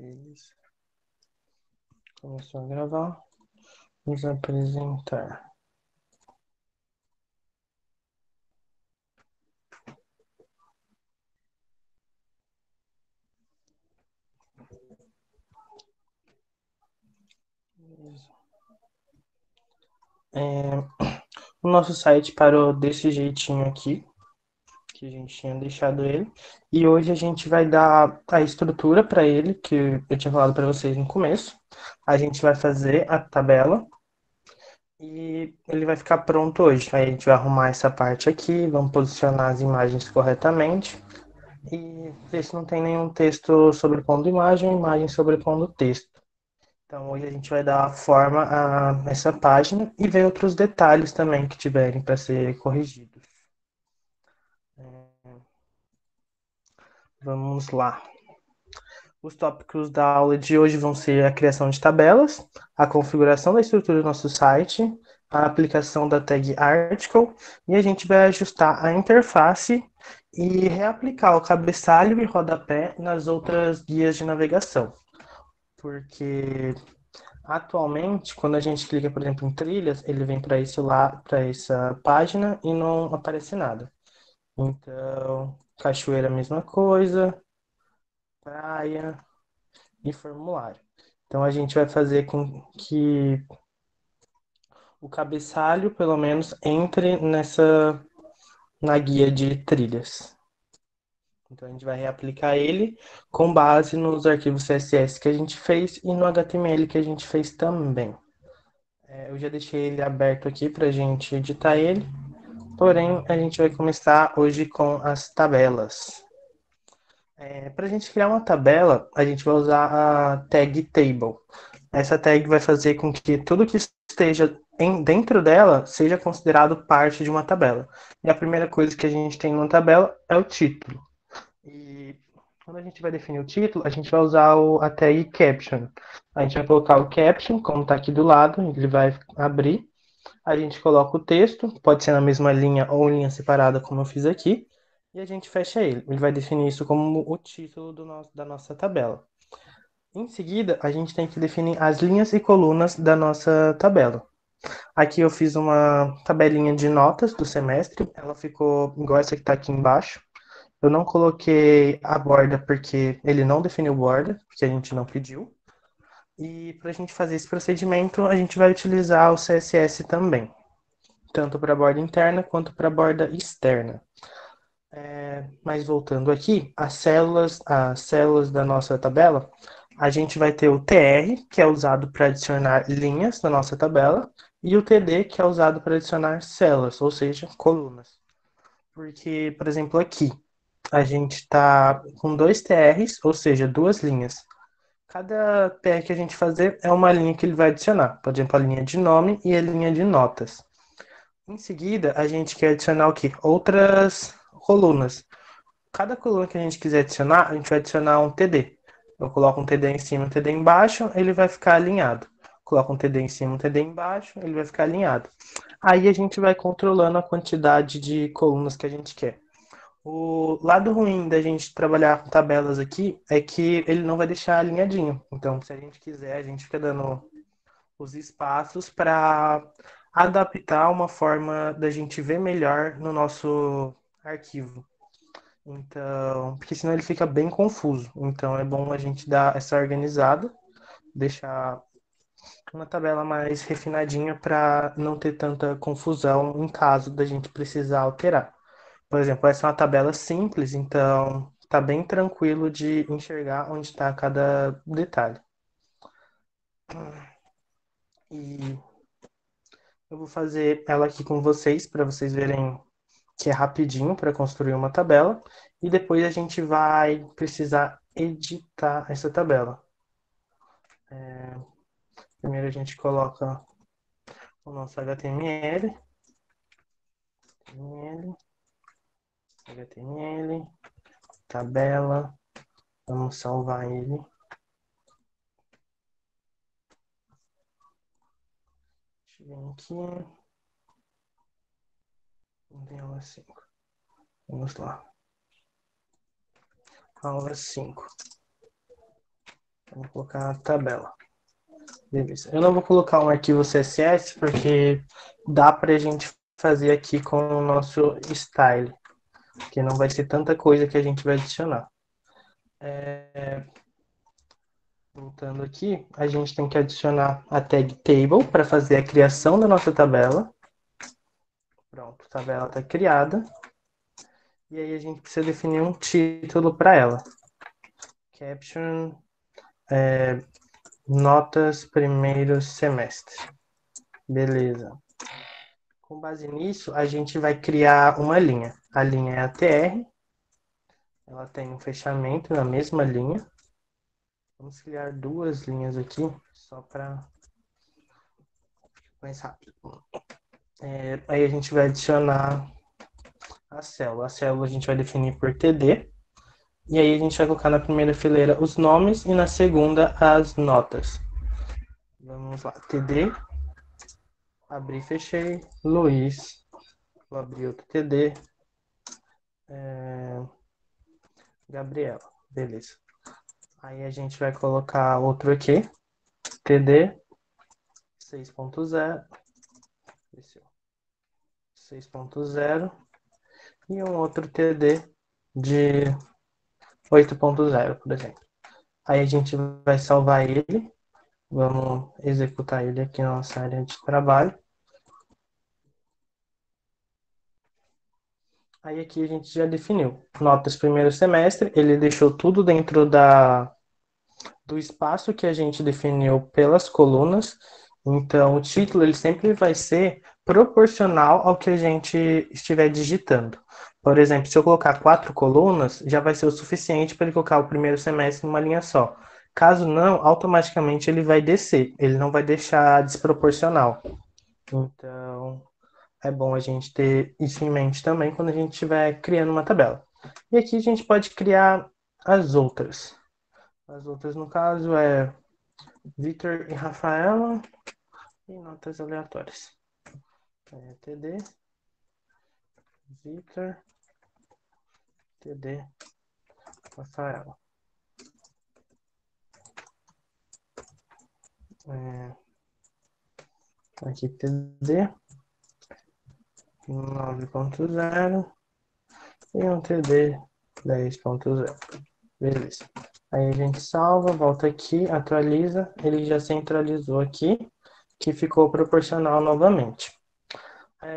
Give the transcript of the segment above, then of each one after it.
Isso. Começou a gravar. Nos apresentar. O nosso site parou desse jeitinho aqui, que a gente tinha deixado ele. E hoje a gente vai dar a estrutura para ele, que eu tinha falado para vocês no começo. A gente vai fazer a tabela e ele vai ficar pronto hoje. Aí a gente vai arrumar essa parte aqui, vamos posicionar as imagens corretamente e ver se não tem nenhum texto sobrepondo imagem, imagem sobrepondo texto. Então hoje a gente vai dar forma a essa página e ver outros detalhes também que tiverem para ser corrigidos. Vamos lá. Os tópicos da aula de hoje vão ser a criação de tabelas, a configuração da estrutura do nosso site, a aplicação da tag article e a gente vai ajustar a interface e reaplicar o cabeçalho e rodapé nas outras guias de navegação. Porque atualmente, quando a gente clica, por exemplo, em trilhas, ele vem para isso lá, para essa página e não aparece nada. Então, cachoeira, a mesma coisa, praia e formulário. Então, a gente vai fazer com que o cabeçalho, pelo menos, entre na guia de trilhas. Então, a gente vai reaplicar ele com base nos arquivos CSS que a gente fez e no HTML que a gente fez também. Eu já deixei ele aberto aqui para a gente editar ele. Porém, a gente vai começar hoje com as tabelas. Para a gente criar uma tabela, a gente vai usar a tag table. Essa tag vai fazer com que tudo que esteja dentro dela seja considerado parte de uma tabela. E a primeira coisa que a gente tem numa tabela é o título. E quando a gente vai definir o título, a gente vai usar a tag caption. A gente vai colocar o caption, como está aqui do lado, ele vai abrir. A gente coloca o texto, pode ser na mesma linha ou linha separada, como eu fiz aqui, e a gente fecha ele. Ele vai definir isso como o título da nossa tabela. Em seguida, a gente tem que definir as linhas e colunas da nossa tabela. Aqui eu fiz uma tabelinha de notas do semestre, ela ficou igual essa que está aqui embaixo. Eu não coloquei a borda porque ele não definiu borda, porque a gente não pediu. E para a gente fazer esse procedimento, a gente vai utilizar o CSS também, tanto para a borda interna quanto para a borda externa. Mas voltando aqui, as células da nossa tabela, a gente vai ter o TR, que é usado para adicionar linhas na nossa tabela, e o TD, que é usado para adicionar células, ou seja, colunas. Porque, por exemplo, aqui, a gente está com dois TRs, ou seja, duas linhas. Cada TR que a gente fazer é uma linha que ele vai adicionar. Por exemplo, a linha de nome e a linha de notas. Em seguida, a gente quer adicionar o quê? Outras colunas. Cada coluna que a gente quiser adicionar, a gente vai adicionar um TD. Eu coloco um TD em cima, um TD embaixo, ele vai ficar alinhado. Coloco um TD em cima, um TD embaixo, ele vai ficar alinhado. Aí a gente vai controlando a quantidade de colunas que a gente quer. O lado ruim da gente trabalhar com tabelas aqui é que ele não vai deixar alinhadinho. Então, se a gente quiser, a gente fica dando os espaços para adaptar uma forma da gente ver melhor no nosso arquivo. Então, porque senão ele fica bem confuso. Então é bom a gente dar essa organizada, deixar uma tabela mais refinadinha para não ter tanta confusão em caso da gente precisar alterar. Por exemplo, essa é uma tabela simples, então tá bem tranquilo de enxergar onde está cada detalhe. E eu vou fazer ela aqui com vocês para vocês verem que é rapidinho para construir uma tabela e depois a gente vai precisar editar essa tabela. Primeiro a gente coloca o nosso HTML, HTML, tabela, vamos salvar ele. Deixa eu ver aqui, aula 5. Vamos lá. Aula 5. Vou colocar na tabela. Beleza. Eu não vou colocar um arquivo CSS porque dá pra gente fazer aqui com o nosso style, que não vai ser tanta coisa que a gente vai adicionar. Voltando aqui, a gente tem que adicionar a tag table para fazer a criação da nossa tabela. Pronto, a tabela está criada. E aí a gente precisa definir um título para ela. Caption, notas primeiro semestre. Beleza. Com base nisso, a gente vai criar uma linha. A linha é a TR. Ela tem um fechamento na mesma linha. Vamos criar duas linhas aqui, só para mais rápido. Aí a gente vai adicionar a célula. A célula a gente vai definir por TD. E aí a gente vai colocar na primeira fileira os nomes e na segunda as notas. Vamos lá, TD, abri, fechei, Luiz, vou abrir outro TD, Gabriela, beleza. Aí a gente vai colocar outro aqui, TD 6.0, 6.0 e um outro TD de 8.0, por exemplo. Aí a gente vai salvar ele, vamos executar ele aqui na nossa área de trabalho. Aí aqui a gente já definiu. Notas primeiro semestre, ele deixou tudo dentro do espaço que a gente definiu pelas colunas. Então, o título ele sempre vai ser proporcional ao que a gente estiver digitando. Por exemplo, se eu colocar 4 colunas, já vai ser o suficiente para ele colocar o primeiro semestre numa linha só. Caso não, automaticamente ele vai descer, ele não vai deixar desproporcional. Então, é bom a gente ter isso em mente também quando a gente estiver criando uma tabela. E aqui a gente pode criar as outras. As outras, no caso, é Vitor e Rafaela e notas aleatórias. TD, Vitor, TD, Rafaela. Aqui TD 9.0 e um TD 10.0. Beleza. Aí a gente salva, volta aqui, atualiza, ele já centralizou aqui, que ficou proporcional novamente.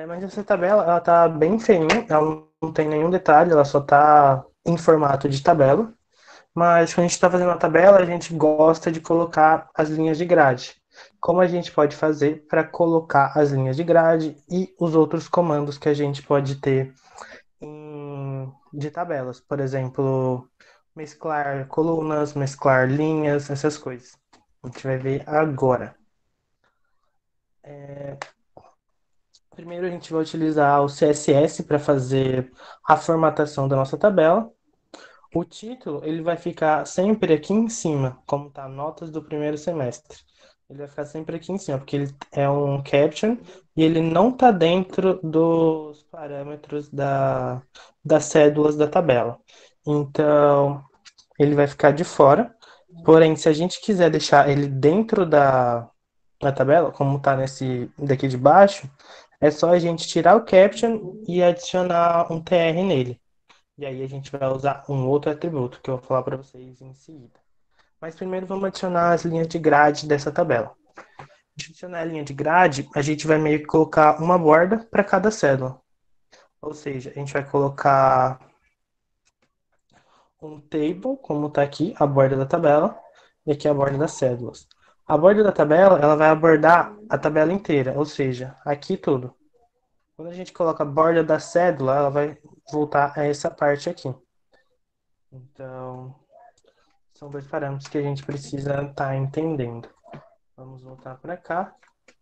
Mas essa tabela, ela tá bem feinha, ela não tem nenhum detalhe, ela só tá em formato de tabela. Mas quando a gente está fazendo a tabela, a gente gosta de colocar as linhas de grade. Como a gente pode fazer para colocar as linhas de grade e os outros comandos que a gente pode ter de tabelas. Por exemplo, mesclar colunas, mesclar linhas, essas coisas. A gente vai ver agora. Primeiro a gente vai utilizar o CSS para fazer a formatação da nossa tabela. O título, ele vai ficar sempre aqui em cima, como tá notas do primeiro semestre. Ele vai ficar sempre aqui em cima, porque ele é um caption e ele não tá dentro dos parâmetros das cédulas da tabela. Então, ele vai ficar de fora. Porém, se a gente quiser deixar ele dentro da tabela, como tá nesse daqui de baixo, é só a gente tirar o caption e adicionar um tr nele. E aí a gente vai usar um outro atributo que eu vou falar para vocês em seguida. Mas primeiro vamos adicionar as linhas de grade dessa tabela. Adicionar a linha de grade, a gente vai meio que colocar uma borda para cada célula. Ou seja, a gente vai colocar um table, como está aqui, a borda da tabela, e aqui a borda das células. A borda da tabela, ela vai abordar a tabela inteira, ou seja, aqui tudo. Quando a gente coloca a borda da cédula, ela vai voltar a essa parte aqui. Então, são dois parâmetros que a gente precisa estar entendendo. Vamos voltar para cá.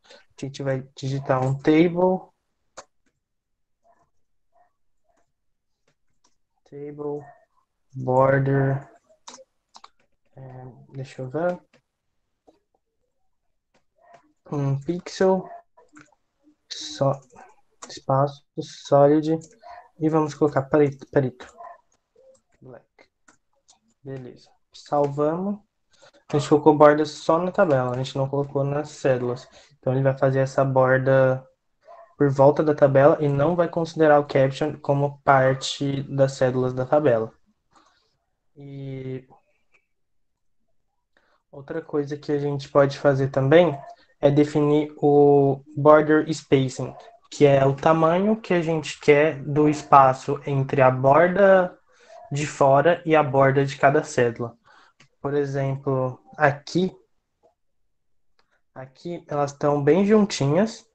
A gente vai digitar um table border, deixa eu ver, um pixel, só, espaço, solid, e vamos colocar preto, black. Beleza. Salvamos. A gente colocou borda só na tabela, a gente não colocou nas cédulas. Então ele vai fazer essa borda por volta da tabela e não vai considerar o caption como parte das cédulas da tabela. E outra coisa que a gente pode fazer também é definir o border spacing, que é o tamanho que a gente quer do espaço entre a borda de fora e a borda de cada cédula. Por exemplo, aqui elas estão bem juntinhas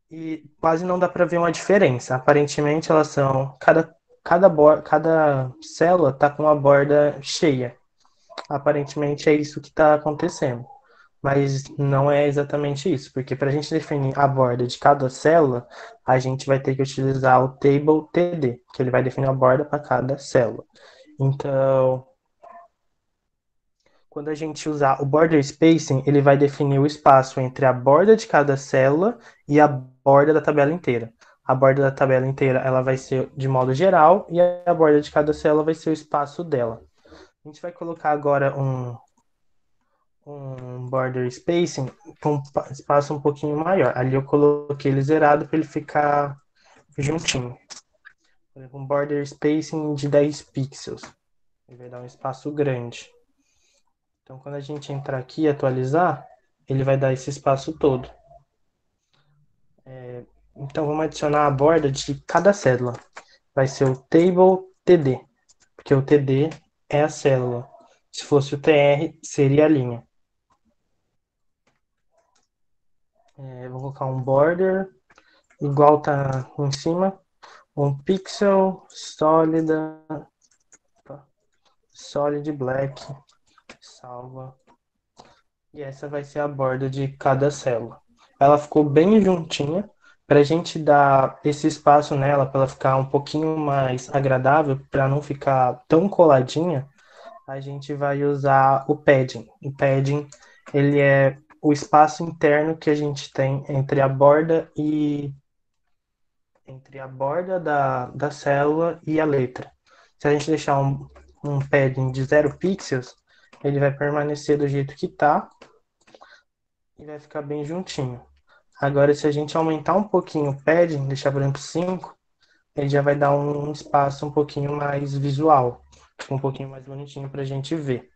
e quase não dá para ver uma diferença. Aparentemente elas são cada célula está com a borda cheia. Aparentemente é isso que está acontecendo. Mas não é exatamente isso, porque para a gente definir a borda de cada célula, a gente vai ter que utilizar o table TD, que ele vai definir a borda para cada célula. Então, quando a gente usar o border spacing, ele vai definir o espaço entre a borda de cada célula e a borda da tabela inteira. A borda da tabela inteira ela vai ser de modo geral e a borda de cada célula vai ser o espaço dela. A gente vai colocar agora um border spacing com um espaço um pouquinho maior. Ali eu coloquei ele zerado para ele ficar juntinho. Um border spacing de 10 pixels. Ele vai dar um espaço grande. Então, quando a gente entrar aqui e atualizar, ele vai dar esse espaço todo. Então, vamos adicionar a borda de cada célula. Vai ser o table TD, porque o TD é a célula. Se fosse o TR, seria a linha. Vou colocar um border, igual tá em cima, um pixel, sólida, solid black, salva. E essa vai ser a borda de cada célula. Ela ficou bem juntinha. Para a gente dar esse espaço nela, para ela ficar um pouquinho mais agradável, para não ficar tão coladinha, a gente vai usar o padding. O padding, ele é o espaço interno que a gente tem entre a borda da célula e a letra. Se a gente deixar um padding de 0 pixels, ele vai permanecer do jeito que está e vai ficar bem juntinho. Agora, se a gente aumentar um pouquinho o padding, deixar, por exemplo, 5, ele já vai dar um espaço um pouquinho mais visual, um pouquinho mais bonitinho para a gente ver.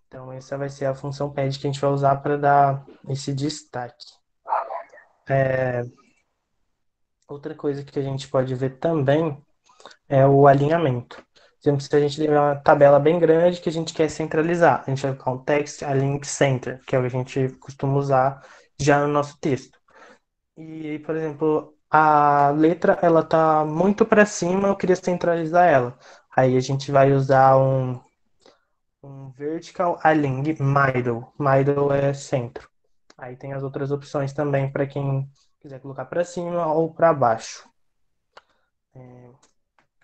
Então, essa vai ser a função pad que a gente vai usar para dar esse destaque. Outra coisa que a gente pode ver também é o alinhamento. Por exemplo, se a gente tiver uma tabela bem grande que a gente quer centralizar, a gente vai colocar um Text Align Center, que é o que a gente costuma usar já no nosso texto. E, por exemplo, a letra ela tá muito para cima, eu queria centralizar ela. Aí a gente vai usar um Vertical Align Middle. Middle é centro. Aí tem as outras opções também para quem quiser colocar para cima ou para baixo.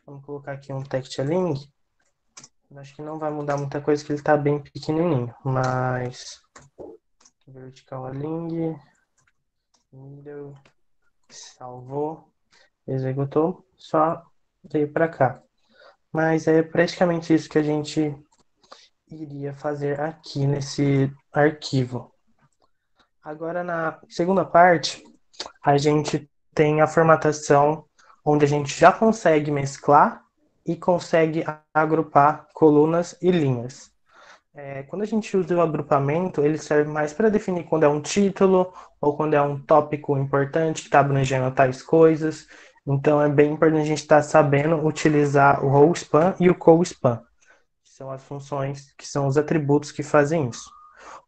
Vamos colocar aqui um Text Align. Acho que não vai mudar muita coisa, que ele está bem pequenininho, mas Vertical Align, Middle, salvou, executou, só veio para cá. Mas é praticamente isso que a gente iria fazer aqui nesse arquivo. Agora, na segunda parte, a gente tem a formatação onde a gente já consegue mesclar e consegue agrupar colunas e linhas. Quando a gente usa o agrupamento, ele serve mais para definir quando é um título ou quando é um tópico importante que está abrangendo tais coisas. Então, é bem importante a gente estar sabendo utilizar o row span e o co-span, que são as funções, que são os atributos que fazem isso.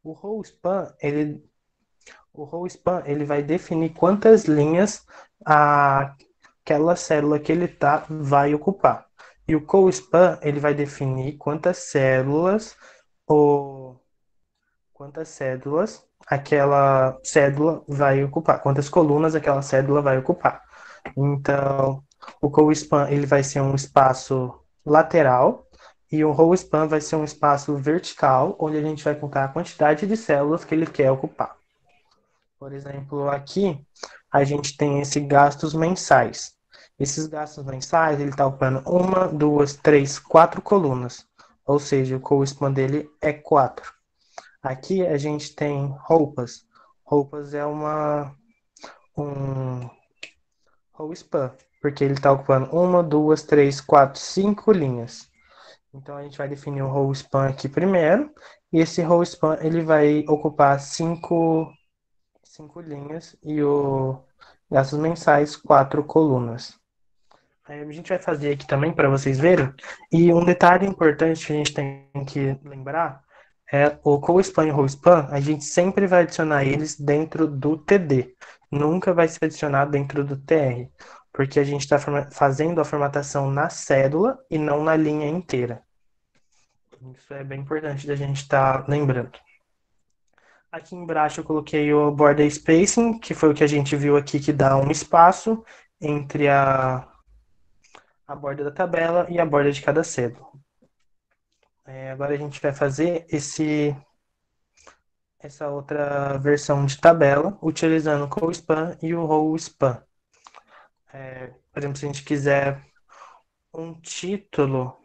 O row span, ele vai definir quantas linhas aquela célula que ele está vai ocupar. E o co-span, ele vai definir quantas cédulas aquela cédula vai ocupar, quantas colunas aquela cédula vai ocupar. Então, o co-span ele vai ser um espaço lateral e o row span vai ser um espaço vertical, onde a gente vai contar a quantidade de células que ele quer ocupar. Por exemplo, aqui a gente tem esses gastos mensais. Esses gastos mensais, ele está ocupando uma, duas, três, quatro colunas. ou seja, o co-span dele é 4. Aqui a gente tem roupas. Roupas é um row span, porque ele está ocupando uma, duas, três, quatro, cinco linhas. Então a gente vai definir o row span aqui primeiro, e esse row span ele vai ocupar cinco linhas e o gastos mensais quatro colunas. Aí a gente vai fazer aqui também para vocês verem. E um detalhe importante que a gente tem que lembrar é o co-span e o row-span, a gente sempre vai adicionar eles dentro do TD. Nunca vai ser adicionado dentro do TR, porque a gente está fazendo a formatação na cédula e não na linha inteira. Isso é bem importante da gente estar lembrando. Aqui embaixo eu coloquei o border spacing, que foi o que a gente viu aqui, que dá um espaço entre a borda da tabela e a borda de cada cédula. Agora a gente vai fazer essa outra versão de tabela, utilizando o co-span e o row-span. Por exemplo, se a gente quiser um título,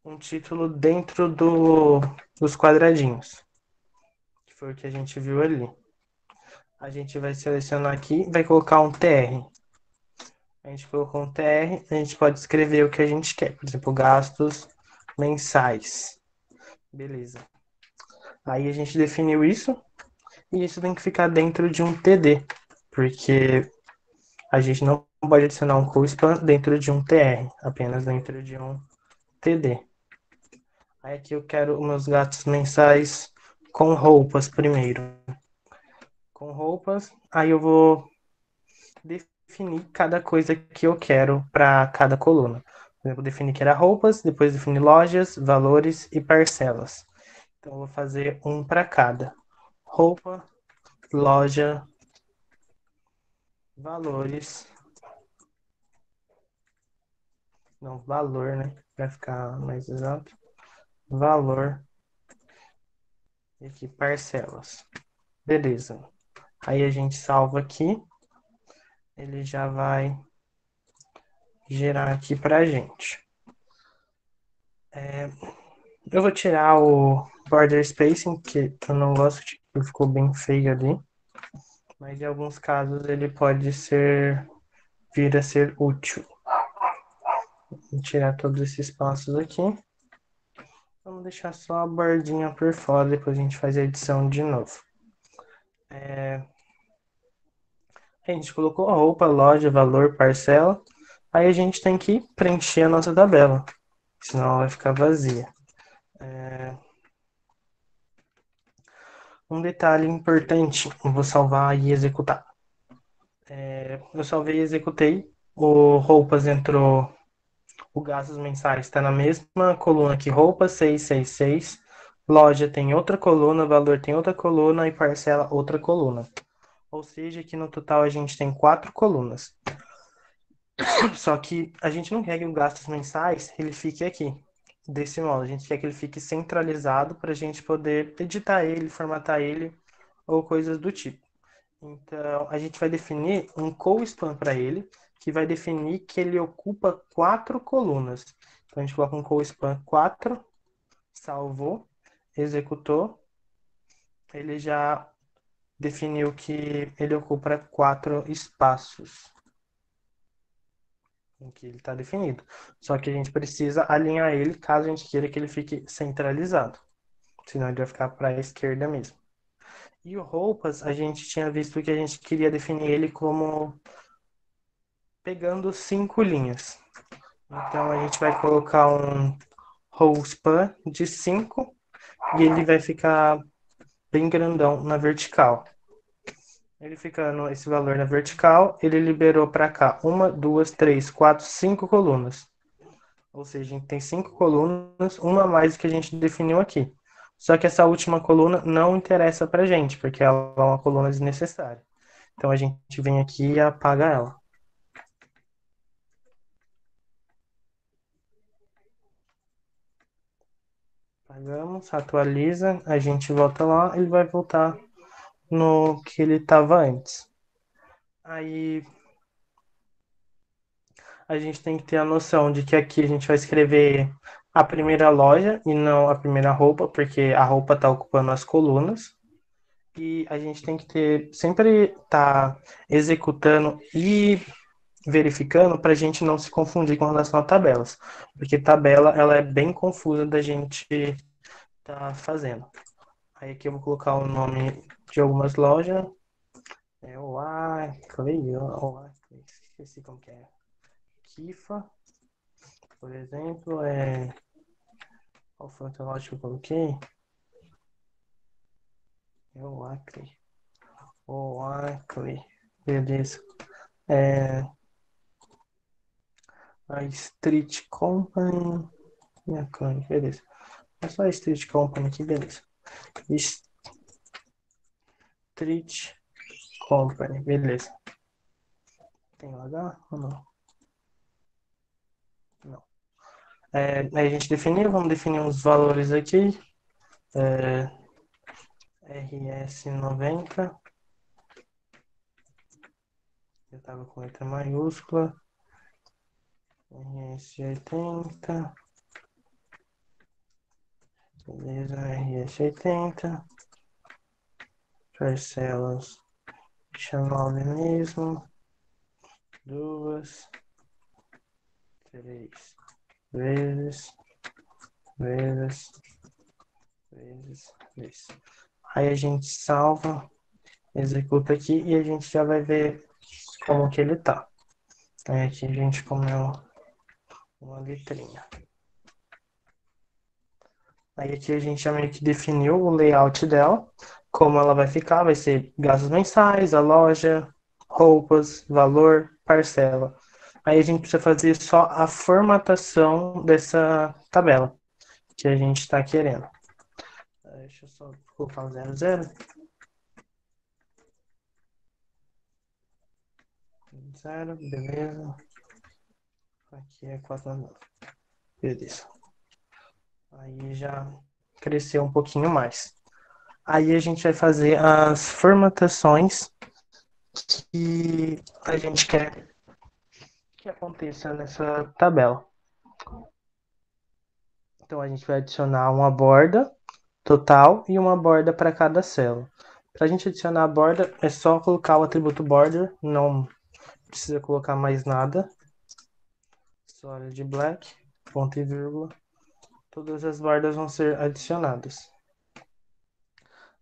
um título dentro dos quadradinhos, que foi o que a gente viu ali. A gente vai selecionar aqui, vai colocar um TR. A gente colocou um TR, a gente pode escrever o que a gente quer. Por exemplo, gastos mensais. Beleza. Aí a gente definiu isso, e isso tem que ficar dentro de um TD, porque a gente não pode adicionar um co-span dentro de um TR, apenas dentro de um TD. Aí aqui eu quero os meus gastos mensais com roupas primeiro. Com roupas, aí eu vou definir cada coisa que eu quero para cada coluna. Por exemplo, definir que era roupas, depois definir lojas, valores e parcelas. Então eu vou fazer um para cada. Roupa, loja, valores. Não, valor, né? Para ficar mais exato. Valor e aqui parcelas. Beleza. Aí a gente salva aqui. Ele já vai gerar aqui pra gente. Eu vou tirar o border spacing, que eu não gosto, tipo, ficou bem feio ali. Mas em alguns casos ele pode vir a ser útil. Vou tirar todos esses espaços aqui. Vamos deixar só a bordinha por fora, depois a gente faz a edição de novo. A gente colocou a roupa, loja, valor, parcela. Aí a gente tem que preencher a nossa tabela, senão ela vai ficar vazia. Um detalhe importante, eu vou salvar e executar. Eu salvei e executei. O roupas entrou, o gastos mensais está na mesma coluna que roupas, 666. Loja tem outra coluna, valor tem outra coluna e parcela outra coluna. Ou seja, aqui no total a gente tem 4 colunas. Só que a gente não quer que o gastos mensais ele fique aqui, desse modo. A gente quer que ele fique centralizado para a gente poder editar ele, formatar ele ou coisas do tipo. Então, a gente vai definir um co-span para ele, que vai definir que ele ocupa 4 colunas. Então, a gente coloca um co-span 4, salvou, executou, ele já definiu que ele ocupa 4 espaços. Em que ele está definido. Só que a gente precisa alinhar ele caso a gente queira que ele fique centralizado. Senão ele vai ficar para a esquerda mesmo. E o roupas, a gente tinha visto que a gente queria definir ele como pegando 5 linhas. Então a gente vai colocar um row span de 5 e ele vai ficar bem grandão na vertical. Ele ficando esse valor na vertical, ele liberou para cá uma, duas, três, quatro, 5 colunas. Ou seja, a gente tem 5 colunas, uma a mais do que a gente definiu aqui. Só que essa última coluna não interessa pra gente, porque ela é uma coluna desnecessária. Então a gente vem aqui e apaga ela. Apagamos, atualiza, a gente volta lá, ele vai voltar no que ele estava antes. Aí a gente tem que ter a noção de que aqui a gente vai escrever a primeira loja e não a primeira roupa, porque a roupa está ocupando as colunas. E a gente tem que ter sempre tá executando e verificando para a gente não se confundir com relação a tabelas, porque tabela ela é bem confusa da gente tá fazendo. Aí aqui eu vou colocar o nome de algumas lojas. É o esqueci como que é. Kifa, por exemplo, qual foi outra loja que eu coloquei? É o Acre. O Acre. Beleza. É, a Street Company. Minha cane, beleza. É só a Street Company aqui, beleza. Street Company, beleza. Tem o H ou não? Não. Aí a gente definiu, vamos definir uns valores aqui. RS90. Eu tava com letra maiúscula. RS80. Beleza, RS80. Parcelas. Deixa 9 mesmo. 2, 3 vezes, vezes. Aí a gente salva, executa aqui e a gente já vai ver como que ele tá. Aí aqui a gente comeu uma letrinha. Aí aqui a gente já meio que definiu o layout dela, como ela vai ficar, vai ser gastos mensais, a loja, roupas, valor, parcela. Aí a gente precisa fazer só a formatação dessa tabela que a gente está querendo. Deixa eu só colocar um 00. 0, beleza. Aqui é 4. Beleza. Aí já cresceu um pouquinho mais. Aí a gente vai fazer as formatações que a gente quer que aconteça nessa tabela. Então a gente vai adicionar uma borda total e uma borda para cada célula. Para a gente adicionar a borda, é só colocar o atributo border, não precisa colocar mais nada. História de black, ponto e vírgula. Todas as bordas vão ser adicionadas.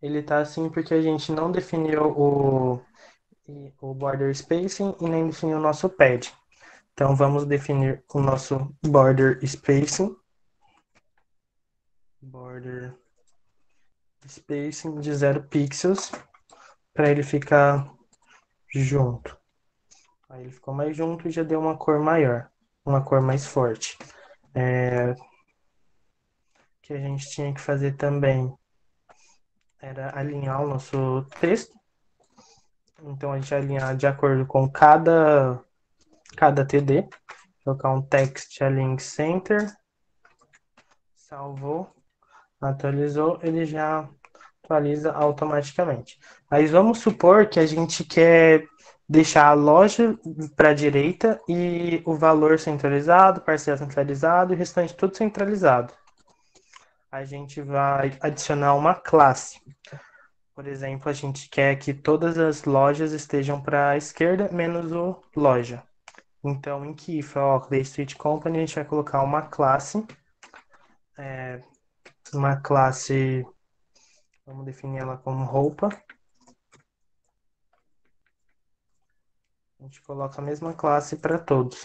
Ele tá assim porque a gente não definiu o border spacing e nem definiu o nosso pad. Então vamos definir o nosso border spacing. Border spacing de 0 pixels para ele ficar junto. Aí ele ficou mais junto e já deu uma cor maior, uma cor mais forte. Que a gente tinha que fazer também era alinhar o nosso texto. Então a gente vai alinhar de acordo com cada TD. Colocar um text align center. Salvou, atualizou, ele já atualiza automaticamente. Mas vamos supor que a gente quer deixar a loja para a direita e o valor centralizado, parcela centralizado e o restante tudo centralizado. A gente vai adicionar uma classe. Por exemplo, a gente quer que todas as lojas estejam para a esquerda, menos o loja. Então, em Kifa, ó, The Street Company, a gente vai colocar uma classe. Vamos definir ela como roupa. A gente coloca a mesma classe para todos.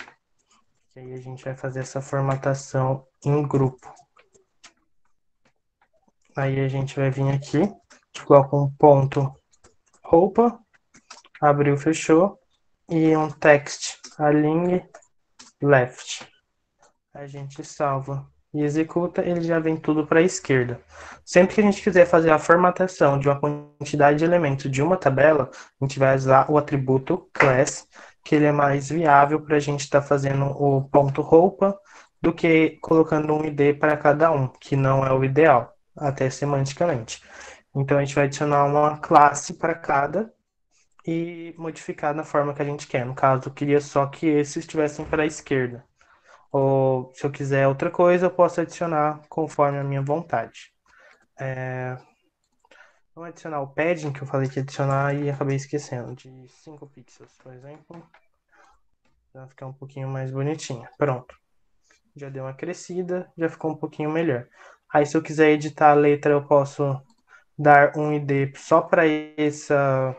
E aí a gente vai fazer essa formatação em grupo. Aí a gente vai vir aqui, a gente coloca um ponto roupa, abriu, fechou, e um text align left. A gente salva e executa, ele já vem tudo para a esquerda. Sempre que a gente quiser fazer a formatação de uma quantidade de elementos de uma tabela, a gente vai usar o atributo class, que ele é mais viável para a gente estar fazendo o ponto roupa do que colocando um ID para cada um, que não é o ideal, até semanticamente. Então a gente vai adicionar uma classe para cada e modificar na forma que a gente quer. No caso, eu queria só que esses estivessem para a esquerda. Ou se eu quiser outra coisa, eu posso adicionar conforme a minha vontade. Vamos adicionar o padding que eu falei que ia adicionar e acabei esquecendo, de 5 pixels, por exemplo. Pra ficar um pouquinho mais bonitinha. Pronto. Já deu uma crescida, já ficou um pouquinho melhor. Aí se eu quiser editar a letra, eu posso dar um ID só para essa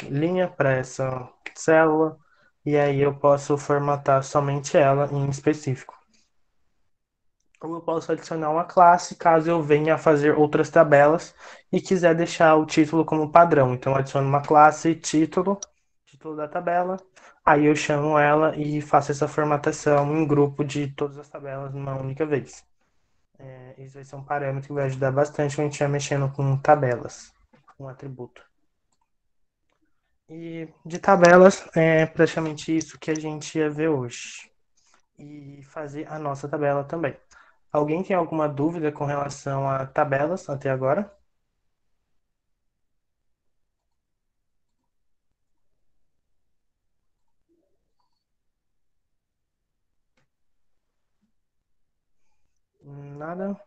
linha, para essa célula, e aí eu posso formatar somente ela em específico. Ou eu posso adicionar uma classe caso eu venha a fazer outras tabelas e quiser deixar o título como padrão. Então eu adiciono uma classe título da tabela, aí eu chamo ela e faço essa formatação em grupo de todas as tabelas numa única vez. Esse vai ser um parâmetro que vai ajudar bastante quando a gente estiver mexendo com tabelas, com atributo. E de tabelas é praticamente isso que a gente ia ver hoje. E fazer a nossa tabela também. Alguém tem alguma dúvida com relação a tabelas até agora? Nada?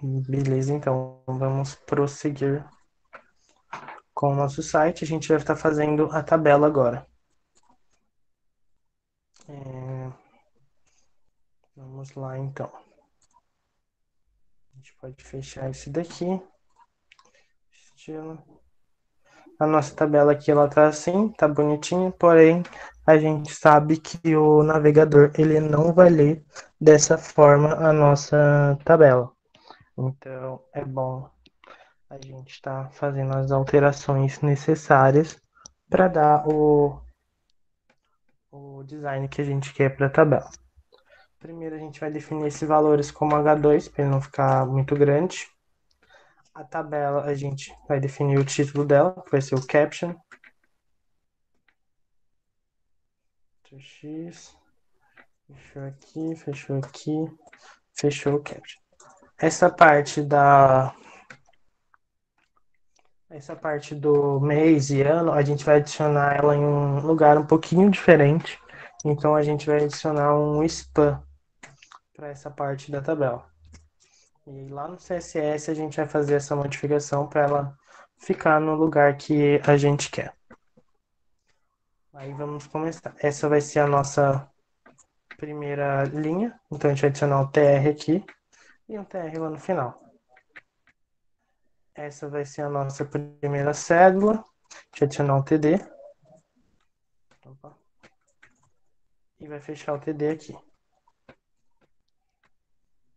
Beleza, então vamos prosseguir com o nosso site. A gente vai estar fazendo a tabela agora. É, Vamos lá, então. A gente pode fechar esse daqui. Estilo. A nossa tabela aqui, ela tá assim, tá bonitinha, porém, a gente sabe que o navegador, ele não vai ler dessa forma a nossa tabela. Então, é bom a gente estar fazendo as alterações necessárias para dar o design que a gente quer para a tabela. Primeiro, a gente vai definir esses valores como H2, para ele não ficar muito grande. A tabela, a gente vai definir o título dela, que vai ser o caption. X, fechou aqui, fechou aqui, fechou o caption. Essa parte da Essa parte do mês e ano, a gente vai adicionar ela em um lugar um pouquinho diferente. Então a gente vai adicionar um span para essa parte da tabela. E lá no CSS a gente vai fazer essa modificação para ela ficar no lugar que a gente quer. Aí vamos começar. Essa vai ser a nossa primeira linha. Então a gente vai adicionar um TR aqui e um TR lá no final. Essa vai ser a nossa primeira cédula. Deixa eu adicionar um TD. Opa. E vai fechar o TD aqui.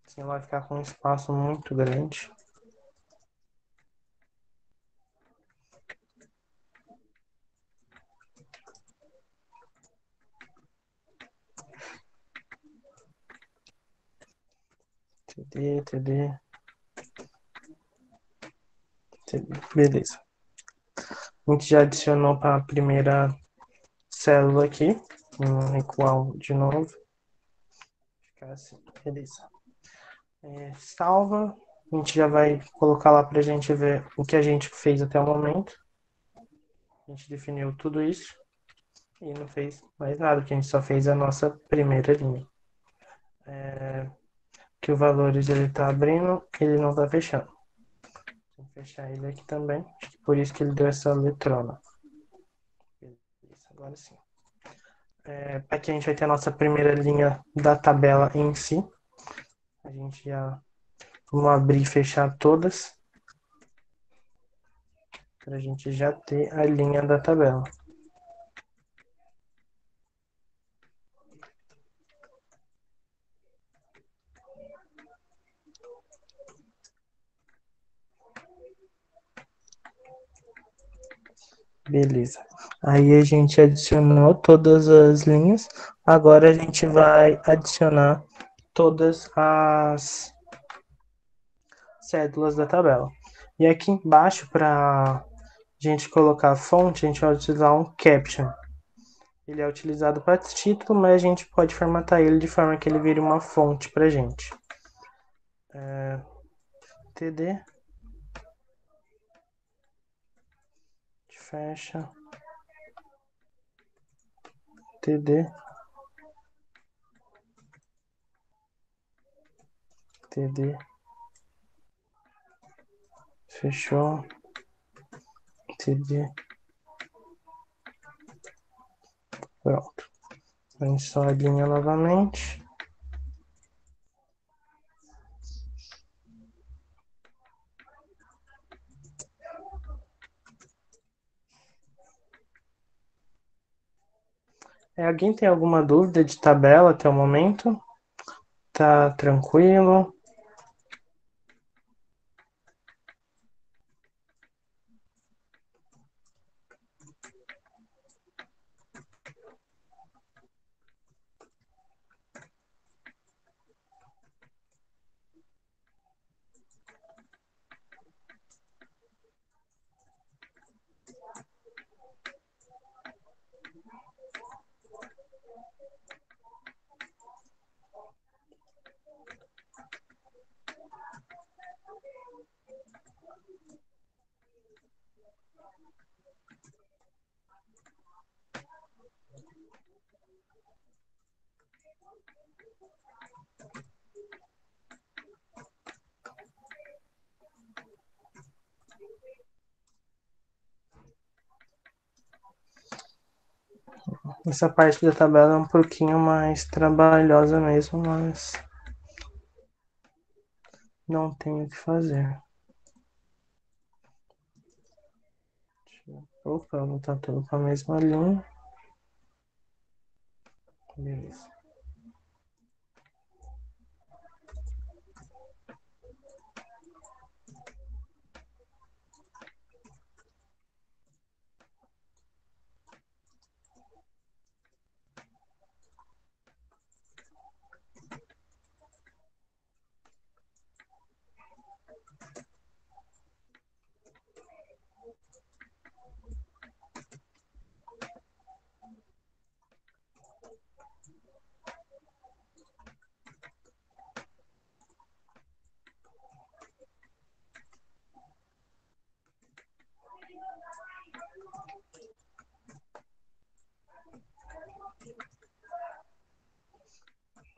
Senão vai ficar com um espaço muito grande. TD, TD, TD. Beleza. A gente já adicionou para a primeira célula aqui. Igual de novo. Ficar assim. Beleza. Salva. A gente já vai colocar lá para a gente ver o que a gente fez até o momento. A gente definiu tudo isso. E não fez mais nada, porque a gente só fez a nossa primeira linha. Que o valores ele tá abrindo, ele não tá fechando. Vou fechar ele aqui também. Acho que por isso que ele deu essa letrona. Beleza, agora sim. Aqui a gente vai ter a nossa primeira linha da tabela em si. A gente já vamos abrir e fechar todas. Para a gente já ter a linha da tabela. Beleza. Aí a gente adicionou todas as linhas. Agora a gente vai adicionar todas as cédulas da tabela. E aqui embaixo, para a gente colocar a fonte, a gente vai utilizar um caption. Ele é utilizado para título, mas a gente pode formatar ele de forma que ele vire uma fonte para a gente. TD. fecha, TD, TD, fechou, TD, pronto. A gente só alinha novamente. Alguém tem alguma dúvida de tabela até o momento? Tá tranquilo? Essa parte da tabela é um pouquinho mais trabalhosa mesmo, mas não tem o que fazer. Opa, vou botar tudo com a mesma linha. Beleza.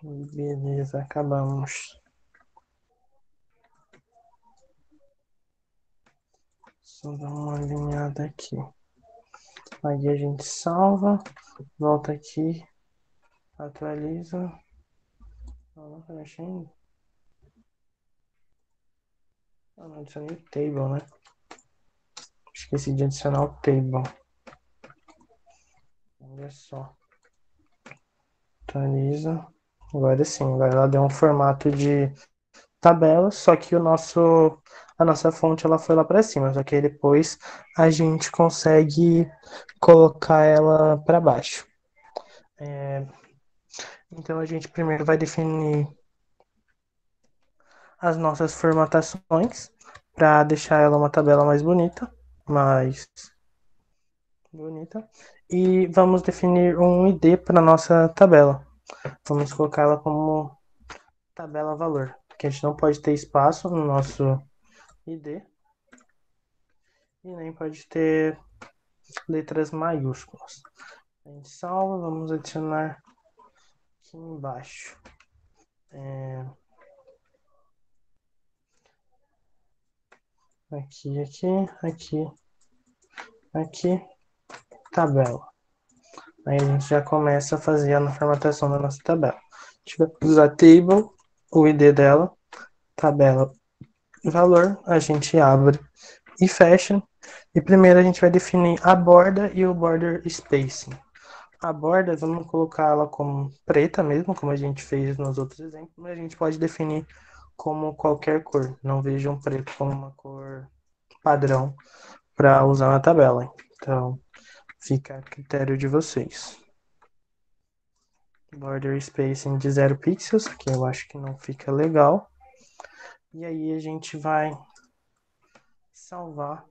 Beleza, acabamos. Só dar uma alinhada aqui. Aí a gente salva, volta aqui, atualiza. Não tá mexendo? Não adicionei o table, né? Esqueci de adicionar o table. Olha só. Atualiza. Agora sim, agora ela deu um formato de tabela, só que a nossa fonte ela foi lá para cima, só que aí depois a gente consegue colocar ela para baixo. Então a gente primeiro vai definir as nossas formatações para deixar ela uma tabela mais bonita, e vamos definir um ID para nossa tabela. Vamos colocar ela como tabela valor, porque a gente não pode ter espaço no nosso ID e nem pode ter letras maiúsculas. A gente salva, vamos adicionar aqui embaixo. Aqui, tabela. Aí a gente já começa a fazer a formatação da nossa tabela. A gente vai usar table, o ID dela, tabela, valor, a gente abre e fecha. E primeiro a gente vai definir a borda e o border spacing. A borda, vamos colocar ela como preta mesmo, como a gente fez nos outros exemplos, mas a gente pode definir como qualquer cor. Não vejo um preto como uma cor padrão para usar na tabela. Então, fica a critério de vocês. Border spacing de 0 pixels, que eu acho que não fica legal. E aí a gente vai salvar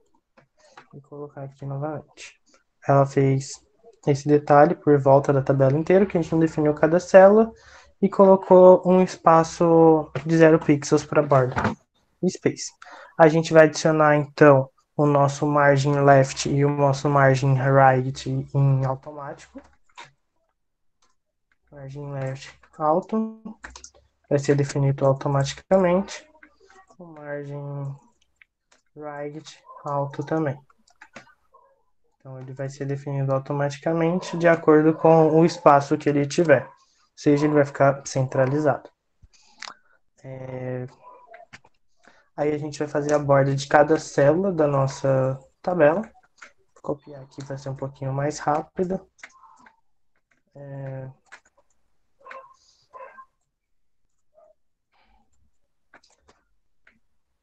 e colocar aqui novamente. Ela fez esse detalhe por volta da tabela inteira, que a gente não definiu cada célula, e colocou um espaço de 0 pixels para borda. Space. A gente vai adicionar então o nosso margin left e o nosso margin right em automático. Margin left auto vai ser definido automaticamente. O margin right auto também. Então ele vai ser definido automaticamente de acordo com o espaço que ele tiver. Ou seja, ele vai ficar centralizado. Aí a gente vai fazer a borda de cada célula da nossa tabela. Vou copiar aqui para ser um pouquinho mais rápido. A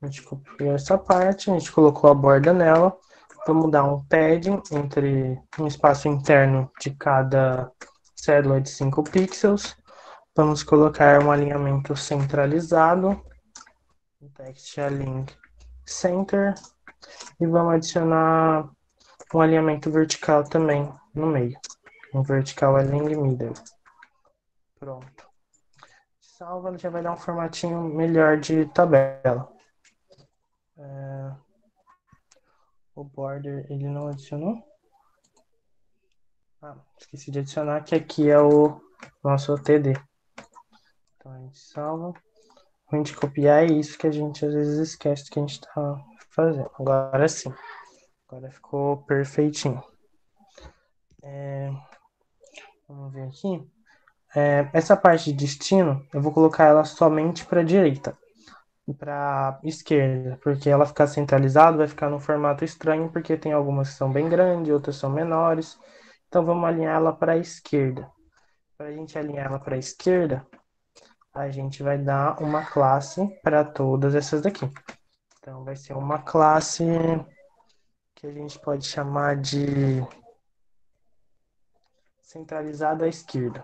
gente copiou essa parte, a gente colocou a borda nela. Vamos dar um padding entre um espaço interno de cada célula de 5 pixels. Vamos colocar um alinhamento centralizado. Text align center. E vamos adicionar um alinhamento vertical também no meio. Um vertical align middle. Pronto. Salva, já vai dar um formatinho melhor de tabela. O border ele não adicionou. Esqueci de adicionar que aqui é o nosso TD. Então a gente salva. A gente copiar é isso que a gente às vezes esquece que a gente está fazendo. Agora sim. Agora ficou perfeitinho. Vamos ver aqui. Essa parte de destino, eu vou colocar ela somente para a direita e para a esquerda, porque ela ficar centralizada vai ficar num formato estranho, porque tem algumas que são bem grandes, outras são menores. Então vamos alinhar ela para a esquerda. Para a gente alinhar ela para a esquerda, a gente vai dar uma classe para todas essas daqui. Então vai ser uma classe que a gente pode chamar de centralizada à esquerda.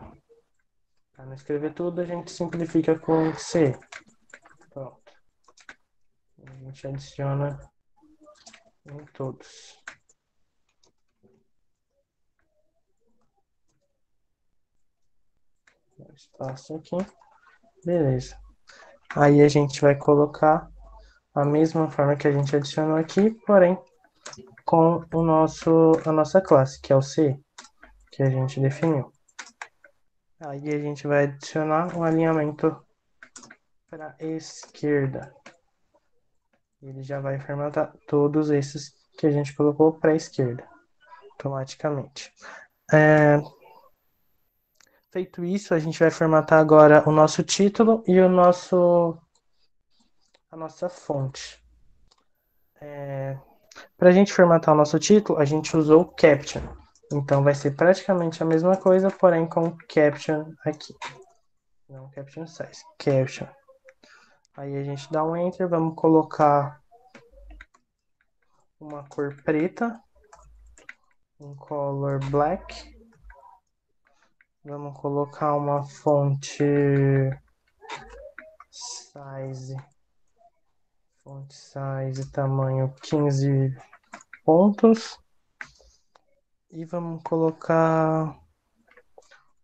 Para não escrever tudo, a gente simplifica com C. Pronto. A gente adiciona em todos. Espaço aqui. Beleza. Aí a gente vai colocar a mesma forma que a gente adicionou aqui, porém com a nossa classe, que é o C, que a gente definiu. Aí a gente vai adicionar um alinhamento para a esquerda. Ele já vai formatar todos esses que a gente colocou para a esquerda, automaticamente. Feito isso, a gente vai formatar agora o nosso título e a nossa fonte. Para a gente formatar o nosso título, a gente usou o Caption. Então vai ser praticamente a mesma coisa, porém com Caption aqui. Não Caption Size, Caption. Aí a gente dá um Enter, vamos colocar uma cor preta, um color black. Vamos colocar uma fonte size tamanho 15 pontos. E vamos colocar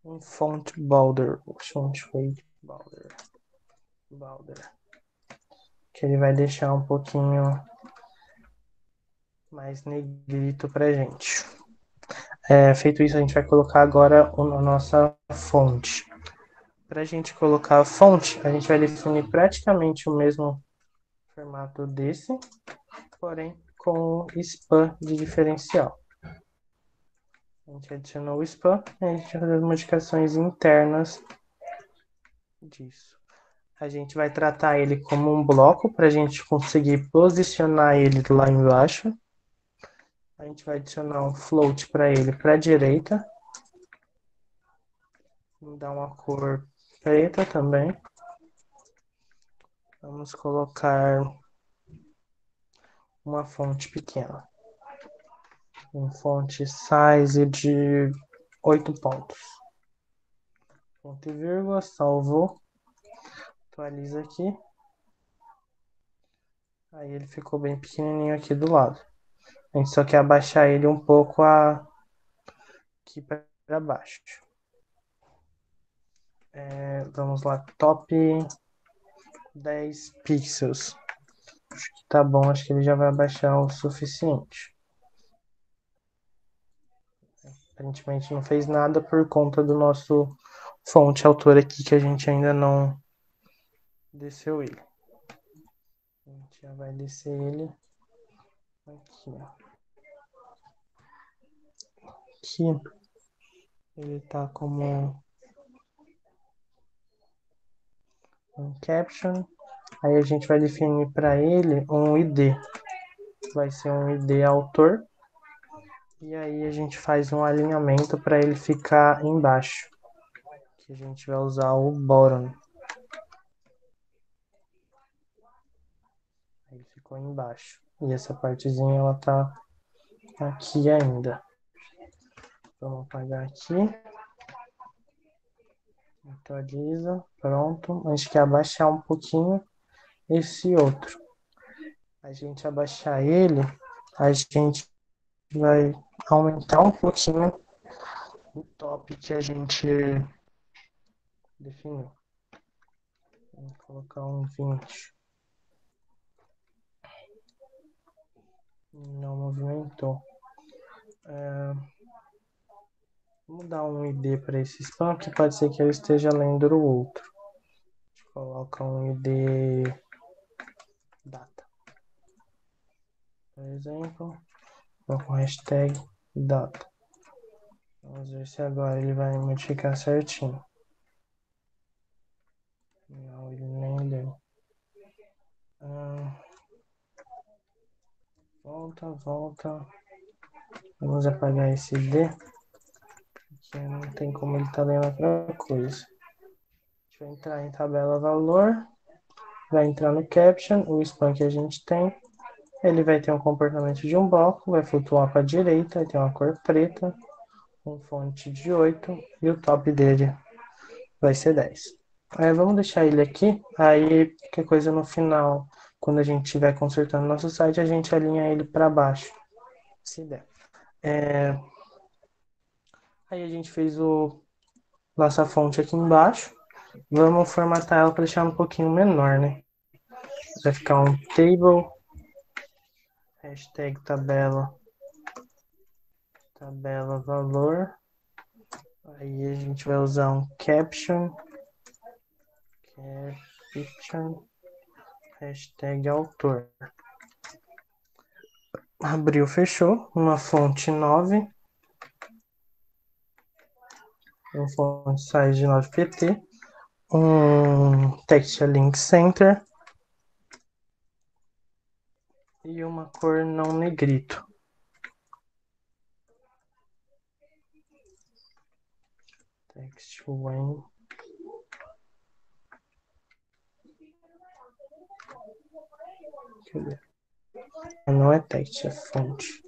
um font border, que ele vai deixar um pouquinho mais negrito pra gente. Feito isso, a gente vai colocar agora a nossa fonte. Para a gente colocar a fonte, a gente vai definir praticamente o mesmo formato desse, porém com o span de diferencial. A gente adicionou o span e a gente vai fazer as modificações internas disso. A gente vai tratar ele como um bloco para a gente conseguir posicionar ele lá embaixo. A gente vai adicionar um float para ele para a direita. Vamos dar uma cor preta também. Vamos colocar uma fonte pequena. Um fonte size de 8 pontos. Ponto e vírgula, salvou. Atualiza aqui. Aí ele ficou bem pequenininho aqui do lado. A gente só quer abaixar ele um pouco aqui para baixo. Vamos lá, top 10 pixels. Acho que tá bom, acho que ele já vai abaixar o suficiente. Aparentemente não fez nada por conta do nosso fonte autor aqui, que a gente ainda não desceu ele. A gente já vai descer ele aqui, ó. Aqui ele tá como um caption. Aí a gente vai definir para ele um ID. Vai ser um ID autor. E aí a gente faz um alinhamento para ele ficar embaixo. Que a gente vai usar o bottom. Ele ficou embaixo. E essa partezinha ela tá aqui ainda. Vamos apagar aqui. Atualiza. Pronto. A gente quer abaixar um pouquinho esse outro. A gente abaixar ele, a gente vai aumentar um pouquinho o top que a gente definiu. Vou colocar um 20. Não movimentou. Vamos dar um ID para esse spam, que pode ser que eu esteja lendo o outro. Coloca um ID data. Por exemplo, vou com hashtag data. Vamos ver se agora ele vai modificar certinho. Não, ele nem deu. Volta. Vamos apagar esse D, porque não tem como ele estar lendo outra coisa. A gente vai entrar em tabela valor, vai entrar no caption, o spam que a gente tem. Ele vai ter um comportamento de um bloco, vai flutuar para a direita, vai ter uma cor preta, um fonte de 8 e o top dele vai ser 10. Aí vamos deixar ele aqui, aí qualquer coisa no final, quando a gente estiver consertando nosso site, a gente alinha ele para baixo, se der. Aí a gente fez nossa fonte aqui embaixo. Vamos formatar ela para deixar um pouquinho menor, né? Vai ficar um table, hashtag tabela valor. Aí a gente vai usar um caption, hashtag autor. Abriu, fechou. Uma fonte 9. Um font size de 9 pt. Um text link center. E uma cor não negrito. Text when. Não é text, é fonte.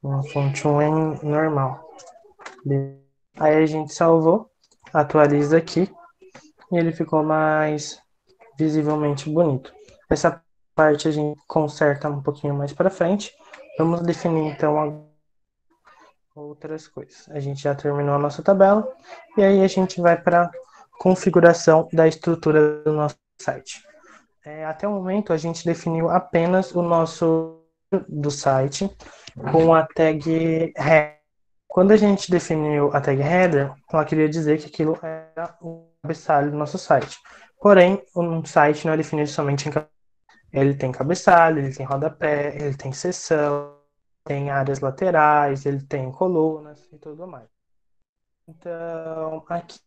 Uma fonte when normal. Aí a gente salvou, atualiza aqui e ele ficou mais visivelmente bonito. Essa parte a gente conserta um pouquinho mais para frente. Vamos definir então outras coisas. A gente já terminou a nossa tabela e aí a gente vai para configuração da estrutura do nosso site. Até o momento a gente definiu apenas o nosso do site com a tag header. Quando a gente definiu a tag header, ela queria dizer que aquilo era o cabeçalho do nosso site. Porém, um site não é definido somente em ele tem cabeçalho, ele tem rodapé, ele tem seção, tem áreas laterais, ele tem colunas e tudo mais. Então, aqui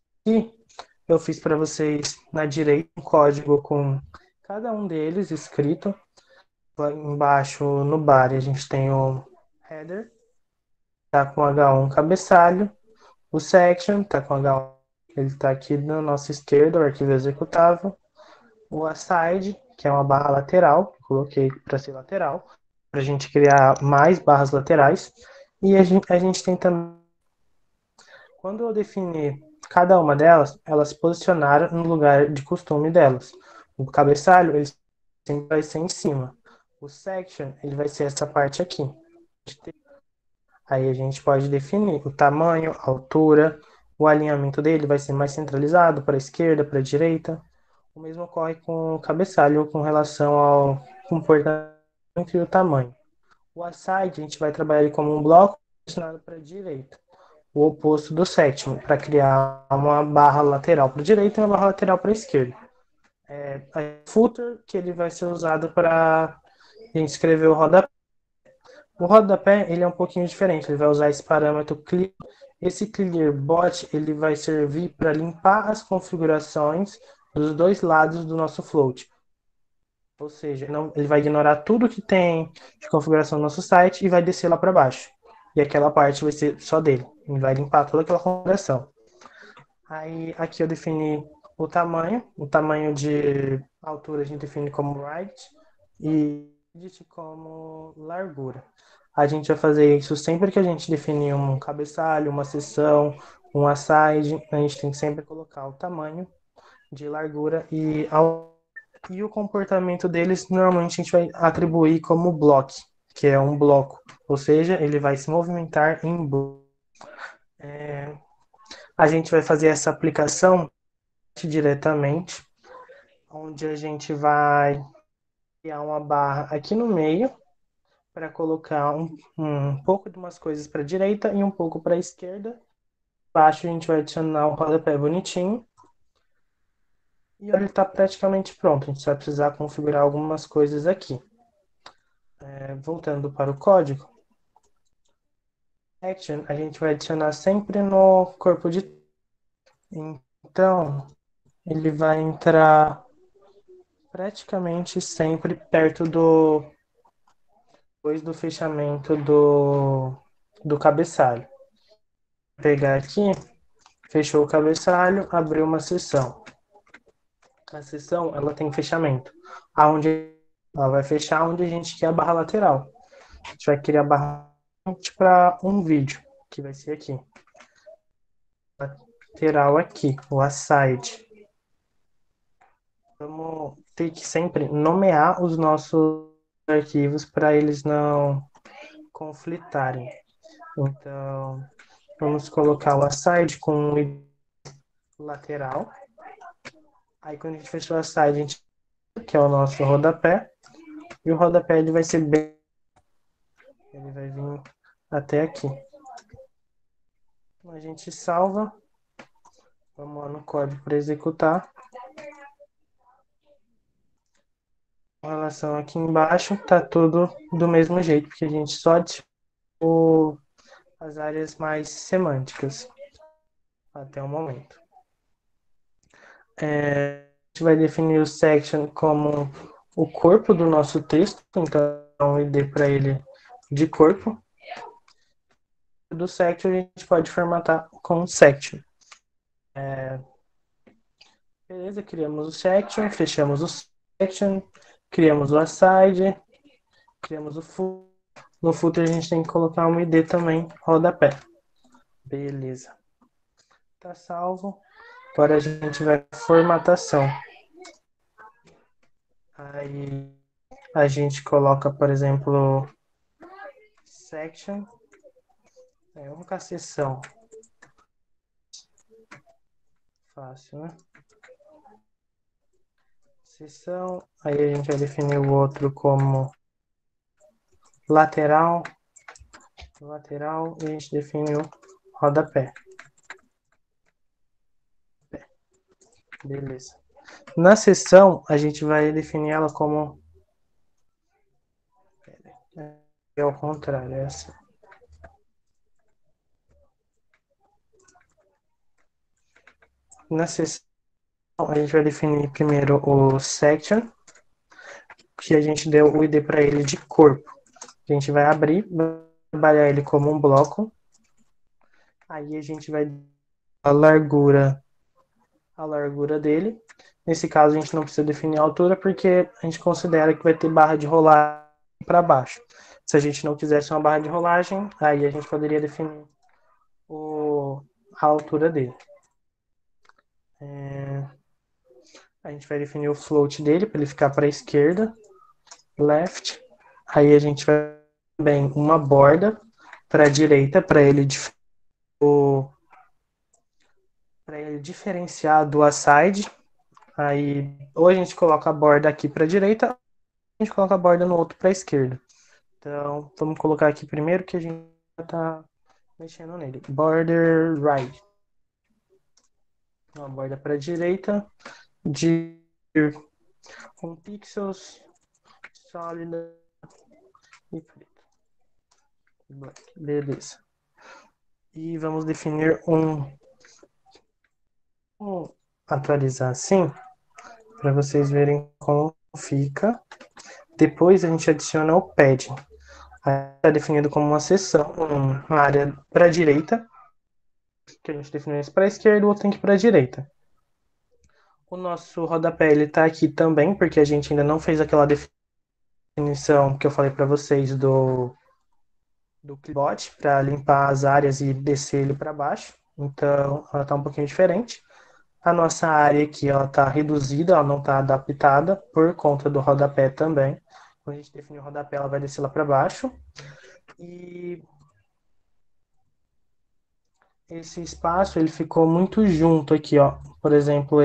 eu fiz para vocês na direita um código com cada um deles escrito. Lá embaixo no bar a gente tem o header, tá com H1 cabeçalho, o section tá com H1, ele tá aqui na nossa esquerda, o arquivo executável, o aside, que é uma barra lateral, coloquei para ser lateral, para a gente criar mais barras laterais, e a gente tem também, quando eu definir cada uma delas, elas se posicionaram no lugar de costume delas. O cabeçalho, ele sempre vai ser em cima. O section, ele vai ser essa parte aqui. Aí a gente pode definir o tamanho, a altura, o alinhamento dele vai ser mais centralizado para a esquerda, para a direita. O mesmo ocorre com o cabeçalho com relação ao comportamento e o tamanho. O aside, a gente vai trabalhar ele como um bloco direcionado para a direita, o oposto do sétimo, para criar uma barra lateral para a direita e uma barra lateral para a esquerda. A footer, que ele vai ser usado para a gente escrever o rodapé. O rodapé, ele é um pouquinho diferente, ele vai usar esse parâmetro clear. Esse clear bot, ele vai servir para limpar as configurações dos dois lados do nosso float. Ou seja, ele vai ignorar tudo que tem de configuração no nosso site e vai descer lá para baixo. E aquela parte vai ser só dele. Ele vai limpar toda aquela configuração. Aí aqui eu defini o tamanho de altura a gente define como height e width como largura. A gente vai fazer isso sempre que a gente definir um cabeçalho, uma seção, um aside, a gente tem que sempre colocar o tamanho de largura e o comportamento deles normalmente a gente vai atribuir como block, que é um bloco, ou seja, ele vai se movimentar em bloco. A gente vai fazer essa aplicação diretamente, onde a gente vai criar uma barra aqui no meio para colocar um pouco de umas coisas para a direita e um pouco para a esquerda. Embaixo a gente vai adicionar o rodapé bonitinho. E ele está praticamente pronto. A gente vai precisar configurar algumas coisas aqui. Voltando para o código, action a gente vai adicionar sempre no corpo de. Então, ele vai entrar praticamente sempre perto depois do fechamento do cabeçalho. Vou pegar aqui, fechou o cabeçalho, abriu uma seção. A seção ela tem fechamento. Aonde ela vai fechar onde a gente quer a barra lateral. A gente vai criar a barra para um vídeo, que vai ser aqui. Lateral aqui, o aside. Vamos ter que sempre nomear os nossos arquivos para eles não conflitarem. Então, vamos colocar o aside com lateral. Aí, quando a gente fechou o aside, a gente que é o nosso rodapé. E o rodapé ele vai ser bem. Ele vai vir até aqui. A gente salva. Vamos lá no código para executar. Com relação aqui embaixo, tá tudo do mesmo jeito, porque a gente só adicionou as áreas mais semânticas até o momento. A gente vai definir o section como o corpo do nosso texto, então um ID para ele de corpo. Do section a gente pode formatar com section. Beleza, criamos o section, fechamos o section, criamos o aside, criamos o footer. No footer a gente tem que colocar um ID também, rodapé. Beleza. Tá salvo. Agora a gente vai para formatação. Aí a gente coloca, por exemplo, section. Vamos com a seção. Fácil, né? Seção. Aí a gente vai definir o outro como lateral. Lateral. E a gente define o rodapé. Beleza. Na seção, a gente vai definir ela como. É ao contrário, é essa. Na seção, a gente vai definir primeiro o section, que a gente deu o ID para ele de corpo. A gente vai abrir, trabalhar ele como um bloco. Aí a gente vai a largura dele. Nesse caso, a gente não precisa definir a altura, porque a gente considera que vai ter barra de rolagem para baixo. Se a gente não quisesse uma barra de rolagem, aí a gente poderia definir a altura dele. A gente vai definir o float dele para ele ficar para a esquerda, left. Aí a gente vai também uma borda para a direita para ele diferenciar do aside. Aí, ou a gente coloca a borda aqui para a direita, ou a gente coloca a borda no outro para a esquerda. Então, vamos colocar aqui primeiro que a gente já tá mexendo nele. Border right. Uma borda para a direita de 1 pixels, sólida e preto. Black. Beleza. E vamos definir atualizar assim, para vocês verem como fica. Depois a gente adiciona o padding. Está definido como uma seção, uma área para a direita, que a gente definiu isso para a esquerda, o outro tem que ir para a direita. O nosso rodapé ele está aqui também, porque a gente ainda não fez aquela definição que eu falei para vocês do clipboard, para limpar as áreas e descer ele para baixo. Então, ela está um pouquinho diferente. A nossa área aqui ela está reduzida, ela não está adaptada por conta do rodapé também. Quando a gente definir o rodapé, ela vai descer lá para baixo. E esse espaço ele ficou muito junto aqui, ó. Por exemplo,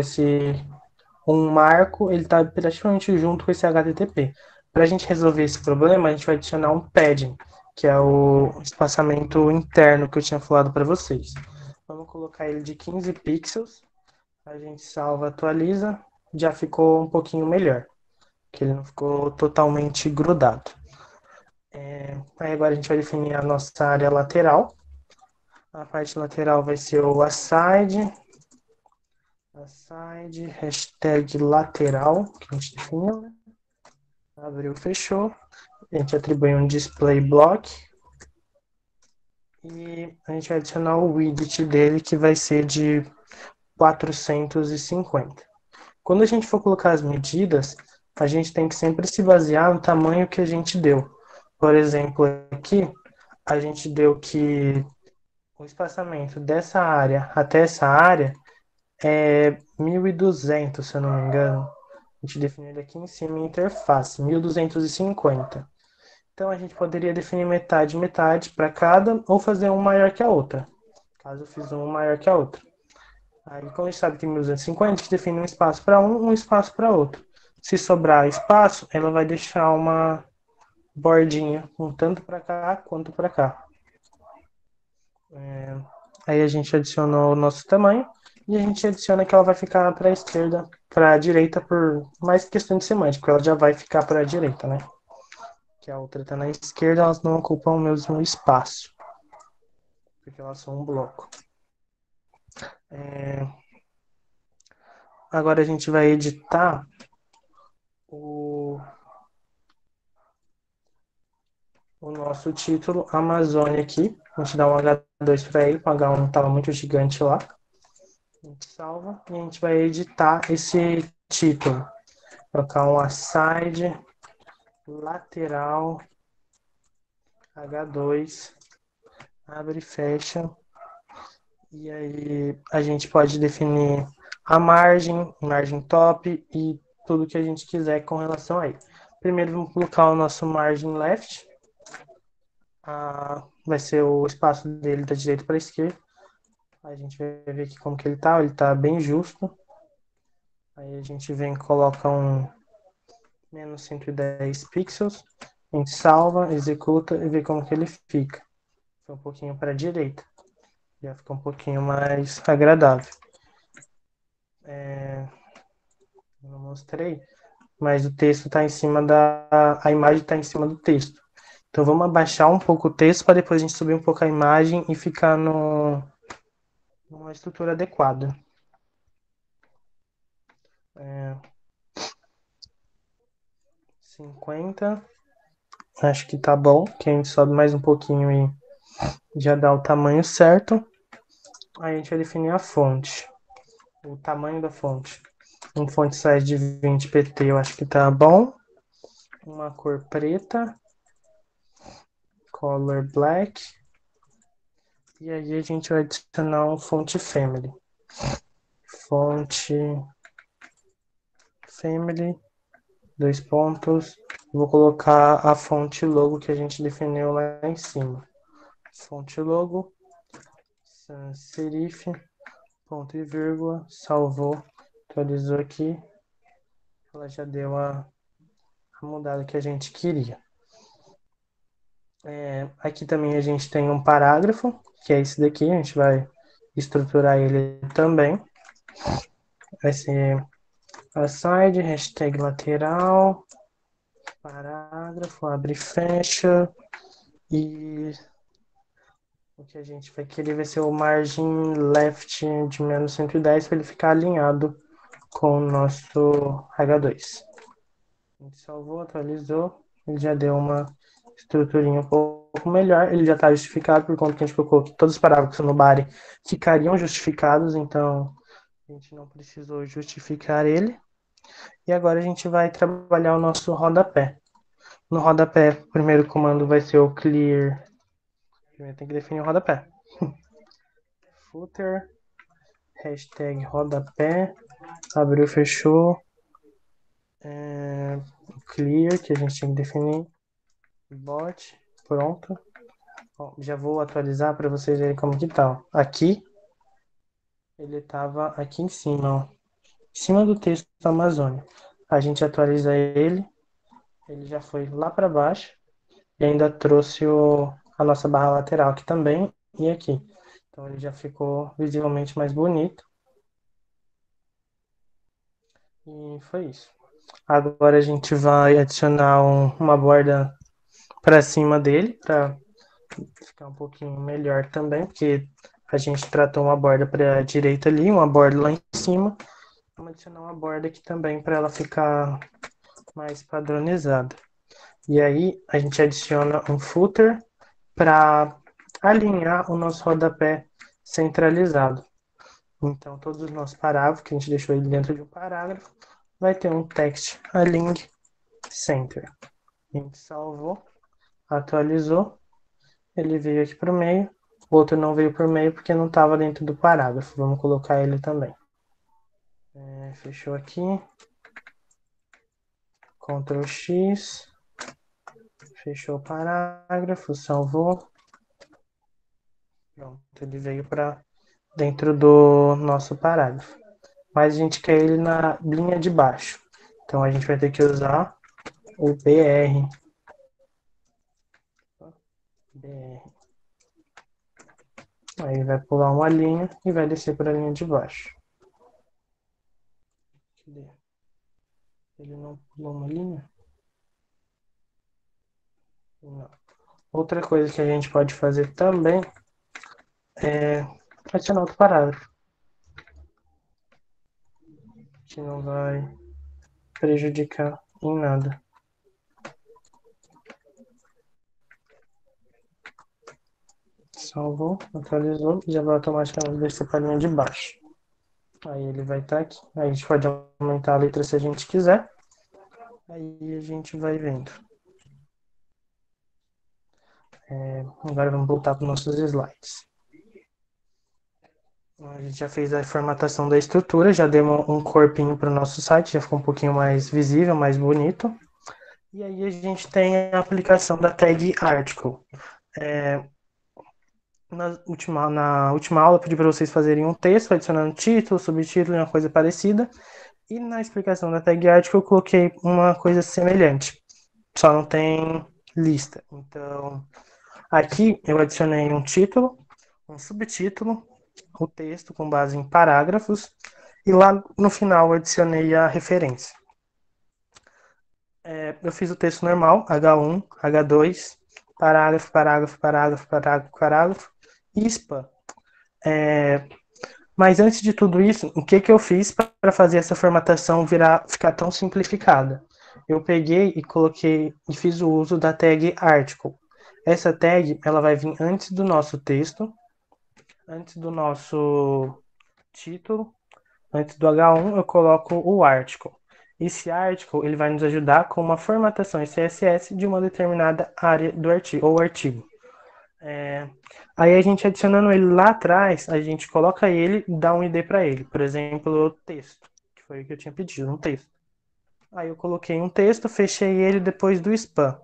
um marco ele está praticamente junto com esse HTTP. Para a gente resolver esse problema, a gente vai adicionar um padding, que é o espaçamento interno que eu tinha falado para vocês. Vamos colocar ele de 15 pixels. A gente salva, atualiza, já ficou um pouquinho melhor, que ele não ficou totalmente grudado. Aí agora a gente vai definir a nossa área lateral. A parte lateral vai ser o aside, hashtag lateral, que a gente definiu, né? Abriu, fechou. A gente atribui um display block. E a gente vai adicionar o widget dele, que vai ser de 450. Quando a gente for colocar as medidas, a gente tem que sempre se basear no tamanho que a gente deu. Por exemplo, aqui, a gente deu que o espaçamento dessa área até essa área é 1.200, se eu não me engano. A gente definiu ele aqui em cima em interface, 1.250. Então a gente poderia definir metade, metade para cada, ou fazer um maior que a outra. Caso eu fiz um maior que a outra. Aí, como a gente sabe que tem 1.250, a gente define um espaço para um espaço para outro. Se sobrar espaço, ela vai deixar uma bordinha, um tanto para cá quanto para cá. Aí a gente adicionou o nosso tamanho e a gente adiciona que ela vai ficar para a esquerda, para a direita, por mais questão de semântica, porque ela já vai ficar para a direita, né? Que a outra está na esquerda, elas não ocupam o mesmo espaço, porque elas são um bloco. Agora a gente vai editar o nosso título Amazônia aqui. A gente dá um H2 para ele, o H1 estava muito gigante lá. A gente salva e a gente vai editar esse título. Colocar um aside lateral H2, abre e fecha. E aí a gente pode definir a margem top e tudo que a gente quiser com relação a ele. Primeiro vamos colocar o nosso margin left. Vai ser o espaço dele da direita para a esquerda. A gente vai ver aqui como que ele tá bem justo. Aí a gente vem e coloca um menos 110 pixels. A gente salva, executa e vê como que ele fica. Foi um pouquinho para a direita. Já fica um pouquinho mais agradável. Não mostrei, mas o texto está em cima a imagem está em cima do texto. Então vamos abaixar um pouco o texto para depois a gente subir um pouco a imagem e ficar numa estrutura adequada. 50. Acho que tá bom, que a gente sobe mais um pouquinho e já dá o tamanho certo. Aí a gente vai definir a fonte, o tamanho da fonte. Um font size de 20 pt eu acho que tá bom. Uma cor preta, color black. E aí a gente vai adicionar um font family. Fonte family, dois pontos. Vou colocar a fonte logo que a gente definiu lá em cima. Fonte logo, sans serif, ponto e vírgula, salvou, atualizou aqui, ela já deu a mudada que a gente queria. Aqui também a gente tem um parágrafo, que é esse daqui, a gente vai estruturar ele também. Vai ser aside, hashtag lateral, parágrafo, abre e fecha, e o que a gente vai querer vai ser o margin left de menos 110 para ele ficar alinhado com o nosso H2. A gente salvou, atualizou, ele já deu uma estruturinha um pouco melhor, ele já está justificado por conta que a gente colocou que todos os parágrafos no body ficariam justificados, então a gente não precisou justificar ele. E agora a gente vai trabalhar o nosso rodapé. No rodapé, o primeiro comando vai ser o clear. Primeiro tem que definir o rodapé. Footer, hashtag rodapé, abriu, fechou. Clear, que a gente tem que definir. Bot, pronto. Ó, já vou atualizar para vocês verem como que tá. Aqui, ele estava aqui em cima, ó. Em cima do texto da Amazônia. A gente atualiza ele já foi lá para baixo e ainda trouxe a nossa barra lateral aqui também e aqui. Então ele já ficou visivelmente mais bonito. E foi isso. Agora a gente vai adicionar uma borda para cima dele, para ficar um pouquinho melhor também, porque a gente tratou uma borda para a direita ali, uma borda lá em cima. Vamos adicionar uma borda aqui também para ela ficar mais padronizada. E aí a gente adiciona um footer para alinhar o nosso rodapé centralizado. Então, todos os nossos parágrafos, que a gente deixou ele dentro de um parágrafo, vai ter um text align center. A gente salvou, atualizou, ele veio aqui para o meio, o outro não veio para o meio porque não estava dentro do parágrafo. Vamos colocar ele também. Fechou aqui. Ctrl X. Fechou o parágrafo, salvou. Pronto, ele veio para dentro do nosso parágrafo. Mas a gente quer ele na linha de baixo. Então a gente vai ter que usar o BR. Aí vai pular uma linha e vai descer para a linha de baixo. Ele não pulou uma linha? Não. Outra coisa que a gente pode fazer também é adicionar outro parágrafo, que não vai prejudicar em nada. Salvou, atualizou, já vai automaticamente descer para a linha de baixo. Aí ele vai estar aqui. Aí a gente pode aumentar a letra se a gente quiser. Aí a gente vai vendo. Agora vamos voltar para os nossos slides. A gente já fez a formatação da estrutura, já deu um corpinho para o nosso site, já ficou um pouquinho mais visível, mais bonito. E aí a gente tem a aplicação da tag article. Na última aula eu pedi para vocês fazerem um texto, adicionando título, subtítulo e uma coisa parecida. E na explicação da tag article eu coloquei uma coisa semelhante, só não tem lista. Então, aqui eu adicionei um título, um subtítulo, o texto com base em parágrafos, e lá no final eu adicionei a referência. Eu fiz o texto normal, H1, H2, parágrafo, parágrafo, parágrafo, parágrafo, parágrafo, e spam. Mas antes de tudo isso, o que eu fiz para fazer essa formatação ficar tão simplificada? Eu peguei e coloquei e fiz o uso da tag article. Essa tag ela vai vir antes do nosso texto, antes do nosso título, antes do H1 eu coloco o article. Esse article ele vai nos ajudar com uma formatação em CSS de uma determinada área do artigo ou artigo. Aí a gente adicionando ele lá atrás, a gente coloca ele e dá um ID para ele. Por exemplo, o texto, que foi o que eu tinha pedido, um texto. Aí eu coloquei um texto, fechei ele depois do spam.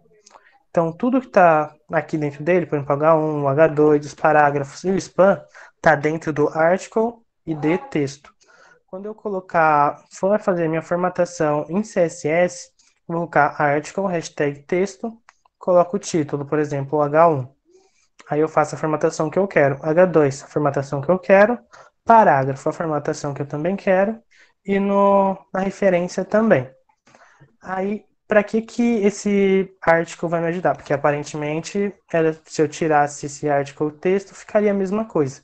Então, tudo que está aqui dentro dele, por exemplo, H1, H2, os parágrafos e o spam, está dentro do article e de texto. Quando eu for fazer minha formatação em CSS, vou colocar article, hashtag texto, coloco o título, por exemplo, H1. Aí eu faço a formatação que eu quero. H2, a formatação que eu quero. Parágrafo, a formatação que eu também quero. E na referência também. Aí, para que esse article vai me ajudar? Porque aparentemente, se eu tirasse esse article texto, ficaria a mesma coisa.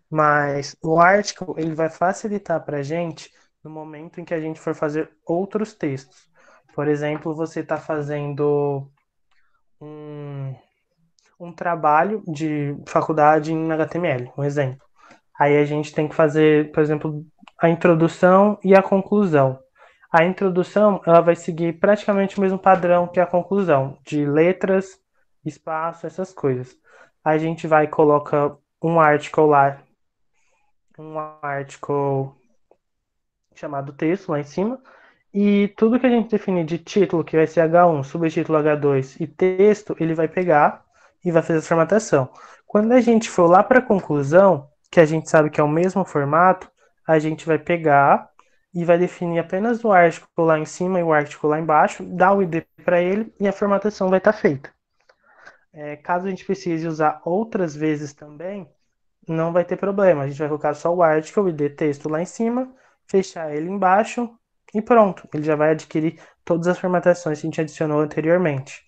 Mas o article, ele vai facilitar para a gente no momento em que a gente for fazer outros textos. Por exemplo, você está fazendo um, um trabalho de faculdade em HTML, um exemplo. Aí a gente tem que fazer, por exemplo, a introdução e a conclusão. A introdução, ela vai seguir praticamente o mesmo padrão que a conclusão, de letras, espaço, essas coisas. A gente vai colocar um article lá, um article chamado texto lá em cima, e tudo que a gente definir de título, que vai ser H1, subtítulo H2 e texto, ele vai pegar e vai fazer a formatação. Quando a gente for lá para a conclusão, que a gente sabe que é o mesmo formato, a gente vai pegar e vai definir apenas o artigo lá em cima e o artigo lá embaixo, dar o ID para ele e a formatação vai estar feita. Caso a gente precise usar outras vezes também, não vai ter problema. A gente vai colocar só o article, o ID texto lá em cima, fechar ele embaixo e pronto. Ele já vai adquirir todas as formatações que a gente adicionou anteriormente.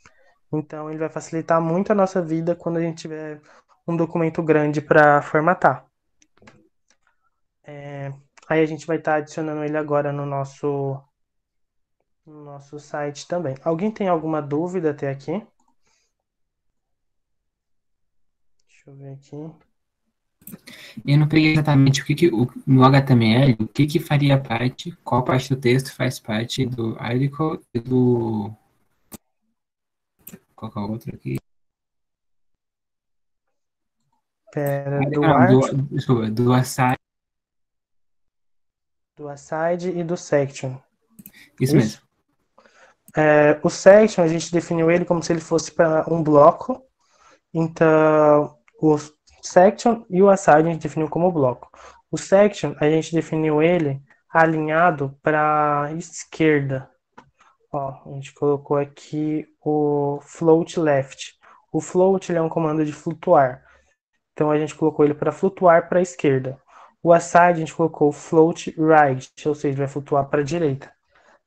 Então, ele vai facilitar muito a nossa vida quando a gente tiver um documento grande para formatar. Aí a gente vai estar adicionando ele agora no nosso site também. Alguém tem alguma dúvida até aqui? Deixa eu ver aqui. Eu não peguei exatamente no HTML, o que faria parte, qual parte do texto faz parte do article e do... Qual que é o outro aqui? Pera, Article do não, article, desculpa, do aside. do aside e do section. Isso Isso? mesmo. O section, a gente definiu ele como se ele fosse para um bloco. Então, o section e o aside a gente definiu como bloco. O section, a gente definiu ele alinhado para a esquerda. Ó, a gente colocou aqui o float left. O float ele é um comando de flutuar. Então, a gente colocou ele para flutuar para a esquerda. O aside, a gente colocou float right, ou seja, vai flutuar para a direita.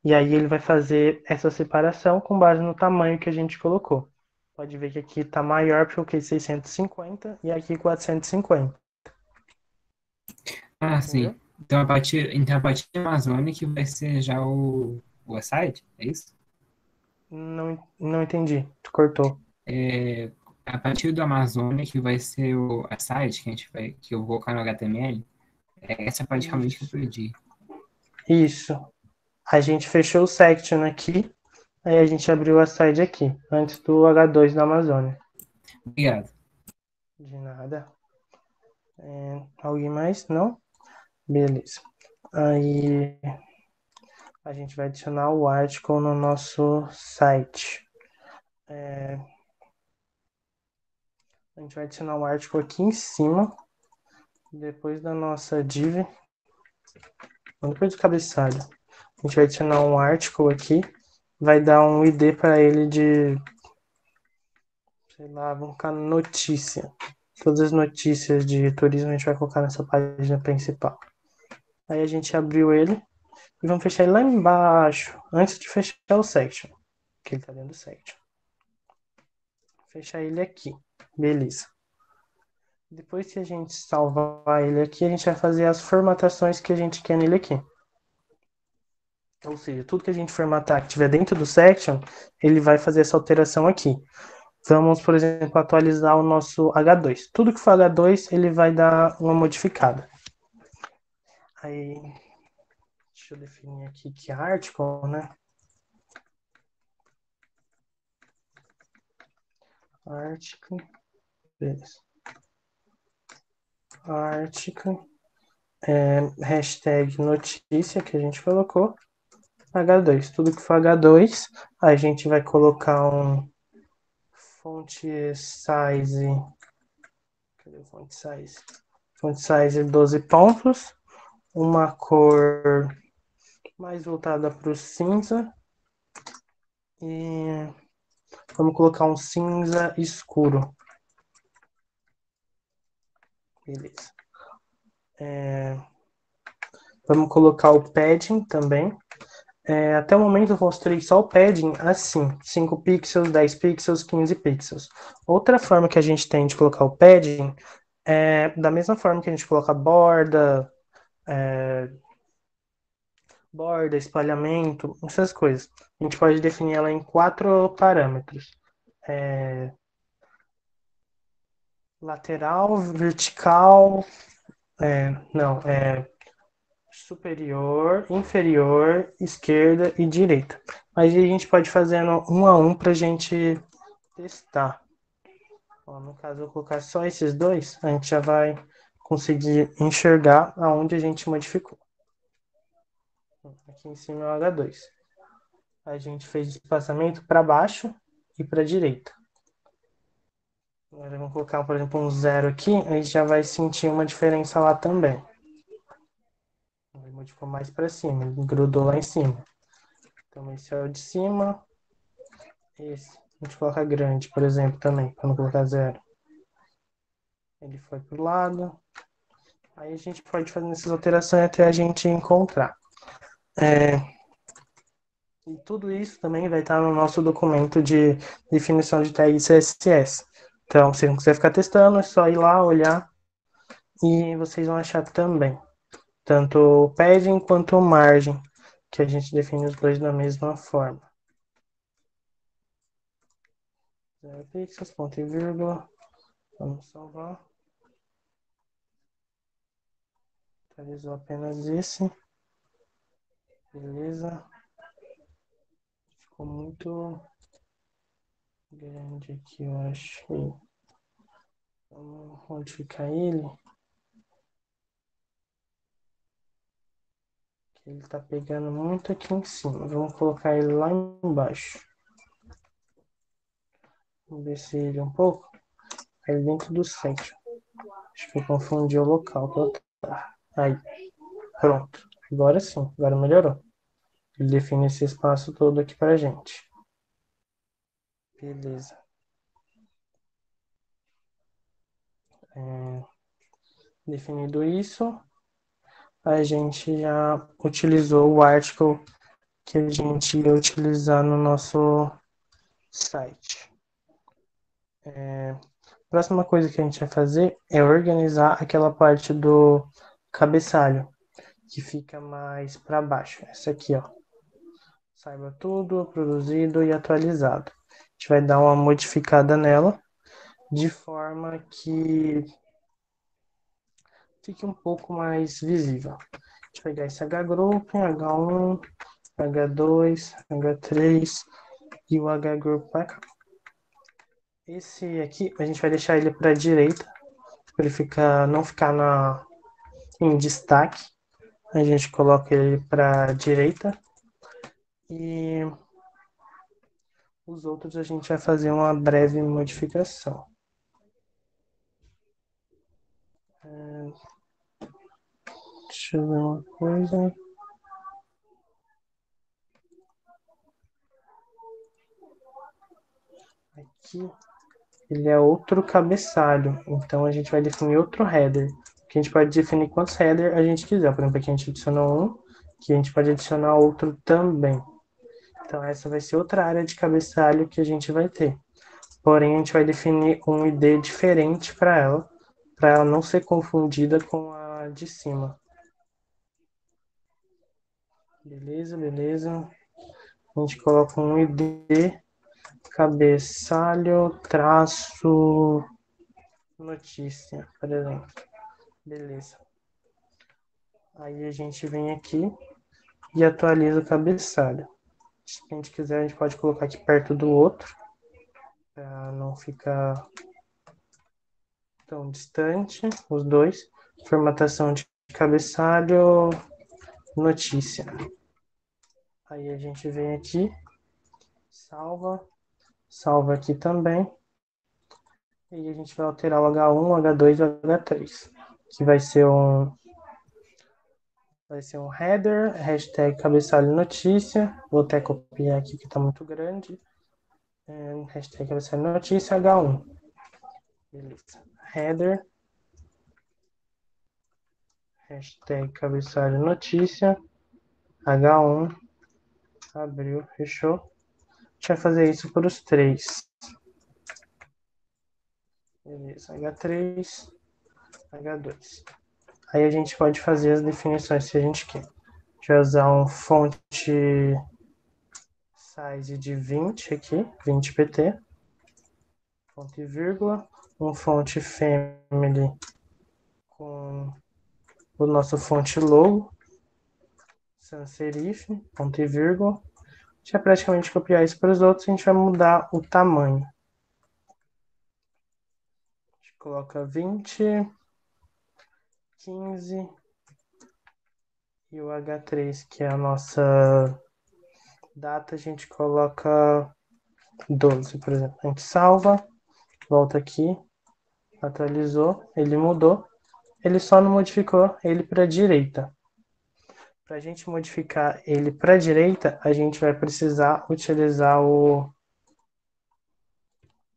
E aí ele vai fazer essa separação com base no tamanho que a gente colocou. Pode ver que aqui está maior porque eu coloquei 650 e aqui 450. Ah, sim. Entendeu? Então a partir da Amazônia que vai ser já o aside, é isso? Não, não entendi. Tu cortou. É, a partir do Amazônia que vai ser o aside, que eu vou colocar no HTML, essa é praticamente que eu Isso. perdi. Isso. A gente fechou o section aqui, aí a gente abriu o aside aqui, antes do H2 da Amazônia. Obrigado. De nada. Alguém mais? Não? Beleza. Aí a gente vai adicionar o article no nosso site. A gente vai adicionar o article aqui em cima, depois da nossa div, depois do cabeçalho. A gente vai adicionar um article aqui, vai dar um ID para ele de, sei lá, vamos colocar notícia. Todas as notícias de turismo a gente vai colocar nessa página principal. Aí a gente abriu ele e vamos fechar ele lá embaixo, antes de fechar o section, que ele tá dentro do section. Fechar ele aqui, beleza. Depois que a gente salvar ele aqui, a gente vai fazer as formatações que a gente quer nele aqui. Ou seja, tudo que a gente formatar que estiver dentro do section, ele vai fazer essa alteração aqui. Vamos, por exemplo, atualizar o nosso H2. Tudo que for H2, ele vai dar uma modificada. Aí, deixa eu definir aqui que é article, né? Article, beleza. Article, hashtag notícia que a gente colocou. H2. Tudo que for H2, a gente vai colocar um font size. Cadê o font size? Font size 12 pontos. uma cor mais voltada para o cinza e vamos colocar um cinza escuro. Beleza. Vamos colocar o padding também. Até o momento eu mostrei só o padding assim, 5 pixels, 10 pixels, 15 pixels. Outra forma que a gente tem de colocar o padding é da mesma forma que a gente coloca borda, espalhamento, essas coisas. A gente pode definir ela em 4 parâmetros. Lateral, vertical, não, superior, inferior, esquerda e direita. Mas a gente pode fazer um a um para a gente testar. Ó, no caso, eu vou colocar só esses dois, a gente já vai conseguir enxergar aonde a gente modificou. Aqui em cima é o H2. A gente fez espaçamento para baixo e para direita. Agora vamos colocar, por exemplo, um zero aqui, a gente já vai sentir uma diferença lá também. Ele modificou mais para cima, ele grudou lá em cima. Então esse é o de cima. Esse a gente coloca grande, por exemplo, também, para não colocar zero. Ele foi pro lado. Aí a gente pode fazer essas alterações até a gente encontrar. E tudo isso também vai estar no nosso documento de definição de tag CSS. Então, se não quiser ficar testando, é só ir lá, olhar e vocês vão achar também. Tanto o padding quanto o margem, que a gente define os dois da mesma forma. 0 pixels, ponto e vírgula. Vamos salvar. Atualizou apenas esse. Beleza. Ficou muito grande aqui, eu acho. Vamos modificar ele. Ele tá pegando muito aqui em cima. Vamos colocar ele lá embaixo. Vamos descer ele um pouco. Ele dentro do centro. Acho que eu confundi o local que eu tava. Aí, pronto. Agora sim, agora melhorou. Ele define esse espaço todo aqui pra gente. Beleza. Definido isso, a gente já utilizou o article que a gente ia utilizar no nosso site. A próxima coisa que a gente vai fazer é organizar aquela parte do cabeçalho, que fica mais para baixo. Essa aqui, ó. Saiba tudo, produzido e atualizado. A gente vai dar uma modificada nela, de forma que fique um pouco mais visível. A gente vai pegar esse H-Group, H1, H2, H3 e o H-Group para cá. Esse aqui, a gente vai deixar ele para a direita, para ele não ficar em destaque. A gente coloca ele para a direita e os outros a gente vai fazer uma breve modificação. Deixa eu ver uma coisa. Aqui ele é outro cabeçalho, então a gente vai definir outro header. Que a gente pode definir quantos headers a gente quiser. Por exemplo, aqui a gente adicionou um, que a gente pode adicionar outro também. Então essa vai ser outra área de cabeçalho que a gente vai ter. Porém, a gente vai definir um ID diferente para ela não ser confundida com a de cima. Beleza, beleza. A gente coloca um ID cabeçalho traço notícia, por exemplo. Beleza. Aí a gente vem aqui e atualiza o cabeçalho. Se a gente quiser, a gente pode colocar aqui perto do outro, para não ficar tão distante, os dois. Formatação de cabeçalho, notícia. Aí a gente vem aqui, salva aqui também. E a gente vai alterar o H1, o H2 e o H3, que vai ser Vai ser um header, hashtag cabeçalho notícia. Vou até copiar aqui que está muito grande. Hashtag cabeçalho notícia H1. Beleza. Header. Hashtag cabeçalho notícia H1. Abriu, fechou. A gente vai fazer isso por os 3. Beleza. H3, H2. Aí a gente pode fazer as definições se a gente quer. A gente vai usar um fonte size de 20 aqui, 20 pt. Ponto e vírgula. Um fonte family com o nosso fonte logo. Sans serif, ponto e vírgula. A gente vai praticamente copiar isso para os outros. A gente vai mudar o tamanho. A gente coloca 20, 15 e o H3, que é a nossa data, a gente coloca 12, por exemplo. A gente salva, volta aqui, atualizou, ele mudou. Ele só não modificou ele para a direita. Para a gente modificar ele para a direita, a gente vai precisar utilizar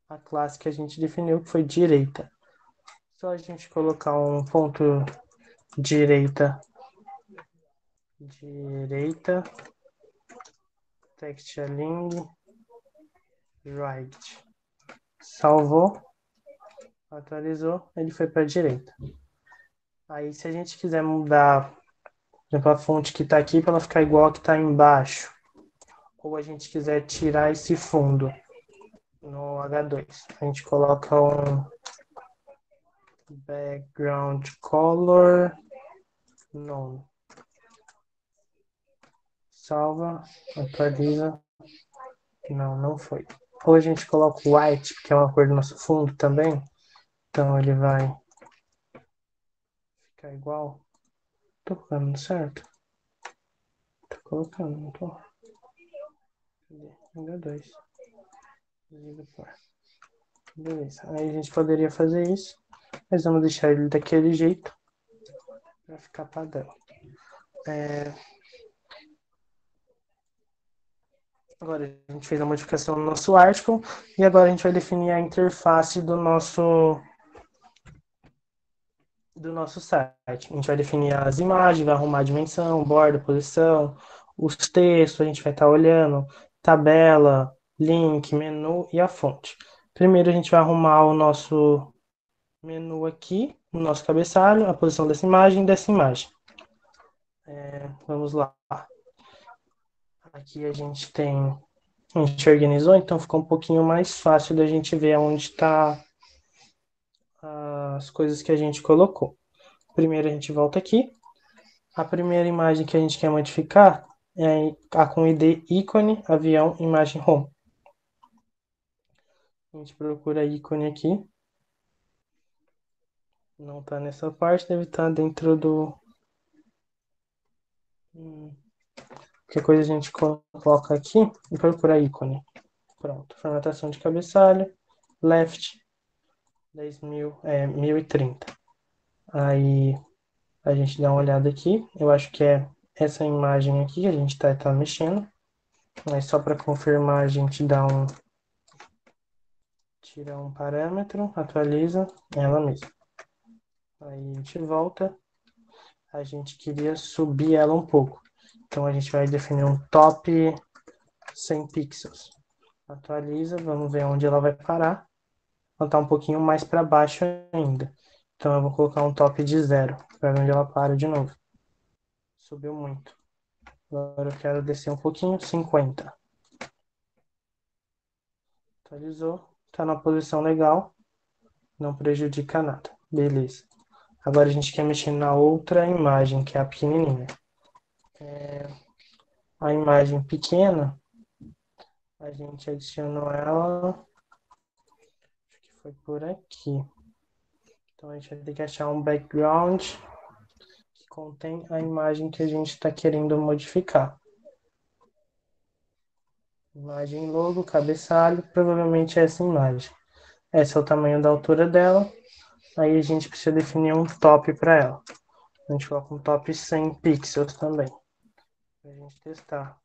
a classe que a gente definiu, que foi direita. Só a gente colocar um ponto direita, textalign, right. Salvou, atualizou, ele foi para a direita. Aí se a gente quiser mudar, por exemplo, a fonte que está aqui para ela ficar igual a que está embaixo, ou a gente quiser tirar esse fundo no H2, a gente coloca um background color none. Salva, atualiza. Não foi. Ou a gente coloca o white, que é uma cor do nosso fundo também. Então ele vai ficar igual. Tô colocando certo? Tô colocando, não tô. H2. Beleza. Aí a gente poderia fazer isso. Mas vamos deixar ele daquele jeito. Pra ficar padrão. Agora a gente fez a modificação no nosso article. E agora a gente vai definir a interface do nosso site. A gente vai definir as imagens, vai arrumar a dimensão, borda, posição, os textos, a gente vai estar olhando, tabela, link, menu e a fonte. Primeiro a gente vai arrumar o nosso menu aqui, no nosso cabeçalho, a posição dessa imagem e dessa imagem. Vamos lá. Aqui a gente organizou, então ficou um pouquinho mais fácil da gente ver onde está as coisas que a gente colocou. Primeiro a gente volta aqui. A primeira imagem que a gente quer modificar é a com ID ícone, avião, imagem home. A gente procura ícone aqui. Não está nessa parte, deve estar dentro do... Qualquer coisa a gente coloca aqui e procura ícone. Pronto, formatação de cabeçalho, left, 1030. Aí a gente dá uma olhada aqui. Eu acho que é essa imagem aqui que a gente tá mexendo. Mas só para confirmar, a gente tira um parâmetro, atualiza ela mesma. Aí a gente volta. A gente queria subir ela um pouco. Então a gente vai definir um top 100 pixels. Atualiza, vamos ver onde ela vai parar. Ela está um pouquinho mais para baixo ainda. Então eu vou colocar um top de 0, para ver onde ela para de novo. Subiu muito. Agora eu quero descer um pouquinho, 50. Atualizou, está na posição legal, não prejudica nada. Beleza. Agora a gente quer mexer na outra imagem, que é a pequenininha. A imagem pequena, a gente adicionou ela, acho que foi por aqui. Então a gente vai ter que achar um background que contém a imagem que a gente está querendo modificar. Imagem logo, cabeçalho, provavelmente é essa imagem. Esse é o tamanho da altura dela. Aí a gente precisa definir um top para ela. A gente coloca um top 100 pixels também, pra gente testar.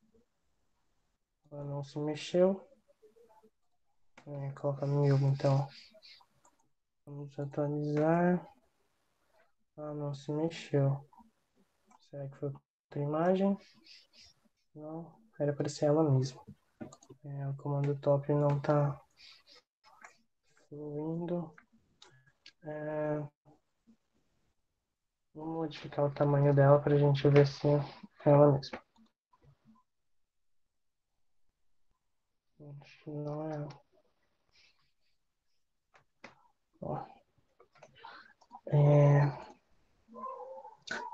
Ela não se mexeu. Coloca 1000, então. Vamos atualizar. Ela não se mexeu. Será que foi outra imagem? Não, era para ser ela mesma. O comando top não está fluindo. Vamos modificar o tamanho dela para a gente ver se é ela mesma. Acho que não é ela. Ó.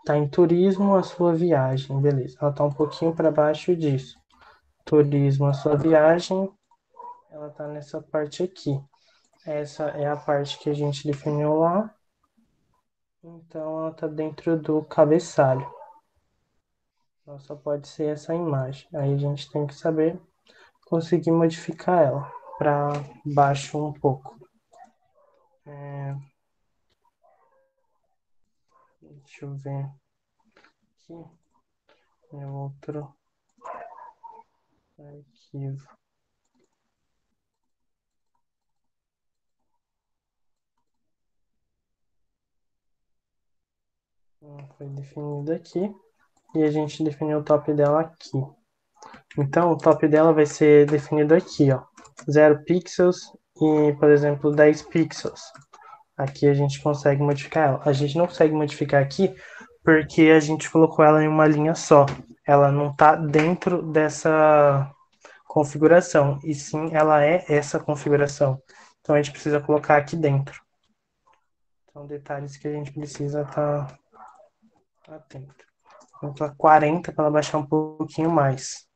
Tá em turismo a sua viagem, beleza. Ela tá um pouquinho para baixo disso. Turismo a sua viagem, ela tá nessa parte aqui. Essa é a parte que a gente definiu lá. Então ela tá dentro do cabeçalho. Então só pode ser essa imagem. Aí a gente tem que saber conseguir modificar ela para baixo um pouco. Deixa eu ver aqui. Meu outro arquivo. Foi definido aqui. E a gente definiu o top dela aqui. Então o top dela vai ser definido aqui, ó. 0 pixels e, por exemplo, 10 pixels. Aqui a gente consegue modificar ela. A gente não consegue modificar aqui porque a gente colocou ela em uma linha só. Ela não está dentro dessa configuração, e sim ela é essa configuração. Então a gente precisa colocar aqui dentro. São detalhes que a gente precisa estar atento. Vou colocar 40 para ela baixar um pouquinho mais.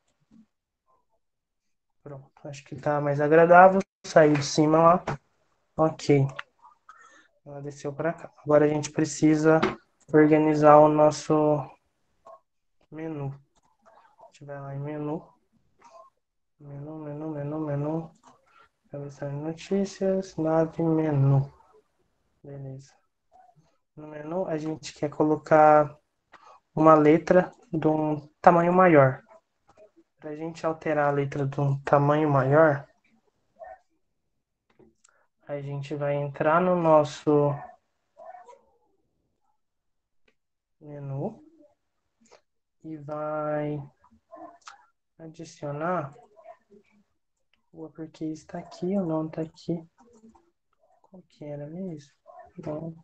Pronto, acho que está mais agradável. Saiu de cima lá. Ok. Ela desceu para cá. Agora a gente precisa organizar o nosso menu. A gente vai lá em menu. Menu. Cabeçalho de notícias, nave, menu. Beleza. No menu a gente quer colocar uma letra de um tamanho maior. Para a gente alterar a letra de um tamanho maior, a gente vai entrar no nosso menu e vai adicionar o uppercase está aqui, o não está aqui. Qual que era mesmo? Bom,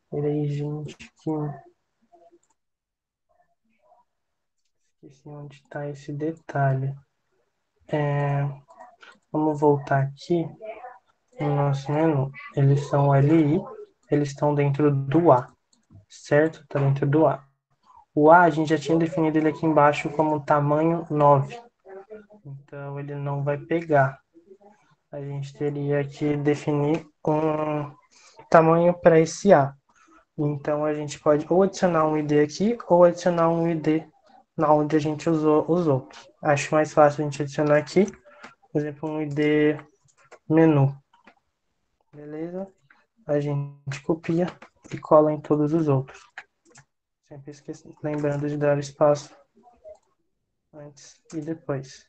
peraí, gente, que esqueci onde está esse detalhe. Vamos voltar aqui no nosso menu. Eles são LI, eles estão dentro do A, certo? Está dentro do A. O A a gente já tinha definido ele aqui embaixo como tamanho 9. Então ele não vai pegar. A gente teria que definir um tamanho para esse A. Então a gente pode ou adicionar um ID aqui ou adicionar um ID na onde a gente usou os outros. Acho mais fácil a gente adicionar aqui, por exemplo, um ID menu. Beleza? A gente copia e cola em todos os outros. Sempre lembrando de dar espaço antes e depois.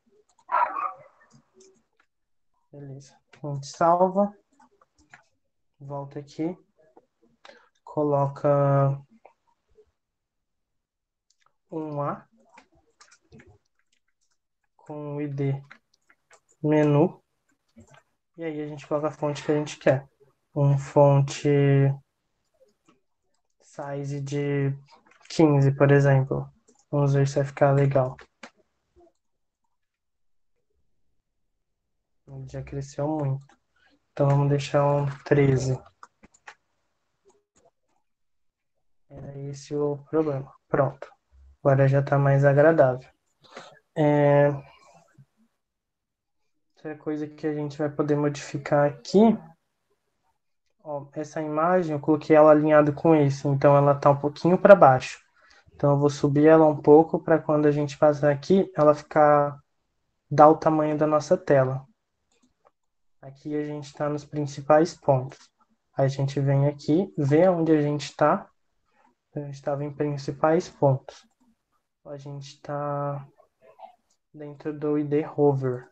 Beleza. A gente salva, volta aqui, coloca um A com o ID menu e aí a gente coloca a fonte que a gente quer. Um fonte size de 15, por exemplo. Vamos ver se vai ficar legal. Ele já cresceu muito. Então vamos deixar um 13. Era esse o problema. Pronto. Agora já está mais agradável. Outra coisa que a gente vai poder modificar aqui. Ó, essa imagem eu coloquei ela alinhada com esse. Então ela está um pouquinho para baixo. Então eu vou subir ela um pouco para quando a gente passar aqui, ela ficar dar o tamanho da nossa tela. Aqui a gente está nos principais pontos. Aí a gente vem aqui, vê onde a gente está. A gente estava em principais pontos. A gente está dentro do ID Hover.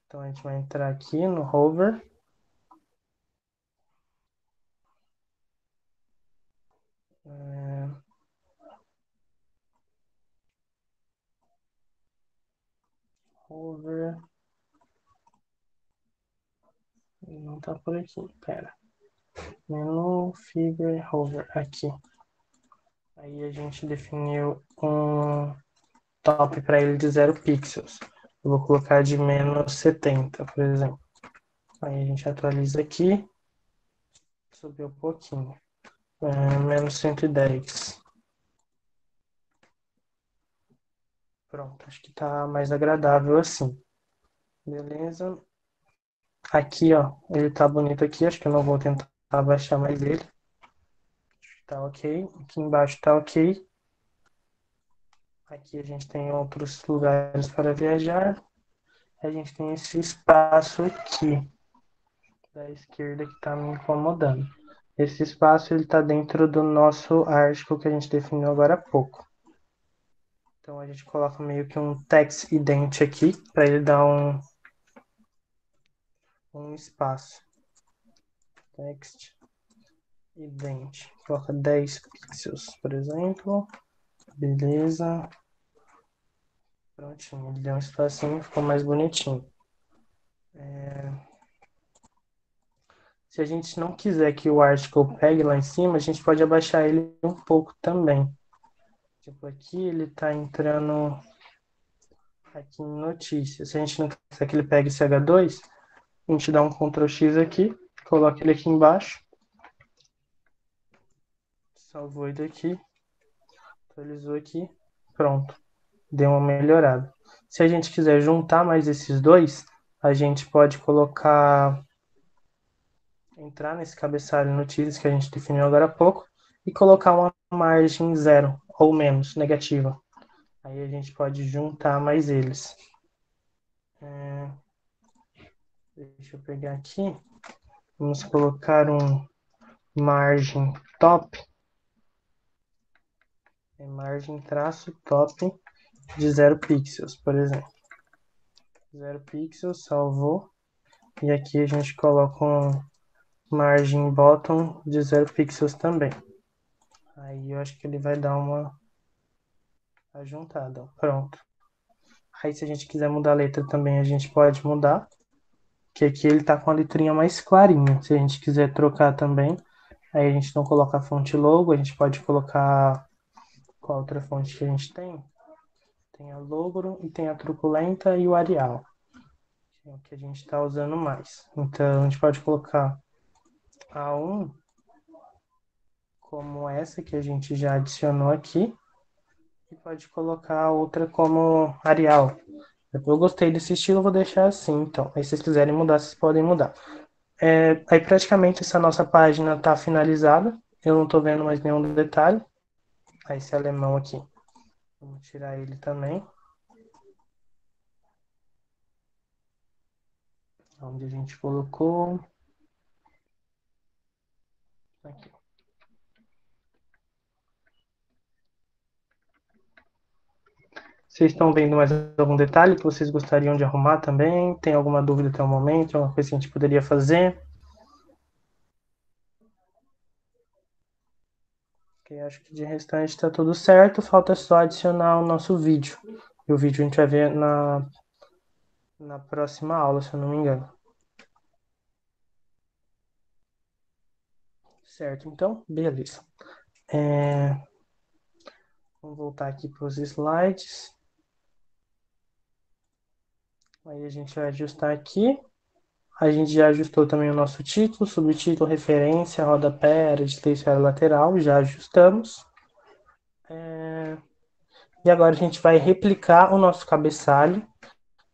Então a gente vai entrar aqui no Hover. Hover. Não tá por aqui, pera. Menu, Figure, Hover, aqui. Aí a gente definiu um top para ele de 0 pixels. Eu vou colocar de menos 70, por exemplo. Aí a gente atualiza aqui. Subiu um pouquinho. Menos 110. Pronto, acho que tá mais agradável assim. Beleza? Aqui, ó, ele tá bonito aqui. Acho que eu não vou tentar abaixar mais ele. Tá ok. Aqui embaixo tá ok. Aqui a gente tem outros lugares para viajar. A gente tem esse espaço aqui da esquerda que está me incomodando. Esse espaço ele está dentro do nosso article que a gente definiu agora há pouco. Então a gente coloca meio que um text ident aqui para ele dar um espaço. Text ident. Coloca 10 pixels, por exemplo. Beleza. Prontinho, ele deu um espacinho, ficou mais bonitinho. Se a gente não quiser que o article pegue lá em cima, a gente pode abaixar ele um pouco também. Tipo, aqui ele está entrando aqui em notícias. Se a gente não quiser que ele pegue esse H2, a gente dá um Ctrl X aqui, coloca ele aqui embaixo. Salvou ele aqui. Atualizou aqui. Pronto. Deu uma melhorada. Se a gente quiser juntar mais esses dois, a gente pode colocar... Entrar nesse cabeçalho notícias que a gente definiu agora há pouco e colocar uma margem 0 ou menos, negativa. Aí a gente pode juntar mais eles. Deixa eu pegar aqui. Vamos colocar um margem top. Margem traço top de 0 pixels, por exemplo. 0 pixels, salvou. E aqui a gente coloca um margem bottom de 0 pixels também. Aí eu acho que ele vai dar uma ajuntada. Pronto. Aí se a gente quiser mudar a letra também, a gente pode mudar. Que aqui ele tá com a letrinha mais clarinha. Se a gente quiser trocar também, aí a gente não coloca a fonte logo, a gente pode colocar qual outra fonte que a gente tem. Tem a Logro e tem a Truculenta e o Arial, que é o que a gente está usando mais. Então a gente pode colocar a 1 como essa que a gente já adicionou aqui e pode colocar a outra como Arial. Eu gostei desse estilo, vou deixar assim, então. Aí se vocês quiserem mudar, vocês podem mudar. Aí praticamente essa nossa página está finalizada. Eu não estou vendo mais nenhum detalhe. Aí esse alemão aqui, vamos tirar ele também. Onde a gente colocou. Aqui. Vocês estão vendo mais algum detalhe que vocês gostariam de arrumar também? Tem alguma dúvida até o momento? Alguma coisa que a gente poderia fazer? Ok, acho que de restante está tudo certo. Falta só adicionar o nosso vídeo. E o vídeo a gente vai ver na próxima aula, se eu não me engano. Certo, então, beleza. Vamos voltar aqui para os slides. Aí a gente vai ajustar aqui. A gente já ajustou também o nosso título, subtítulo, referência, rodapé, área de texto e área lateral, já ajustamos. E agora a gente vai replicar o nosso cabeçalho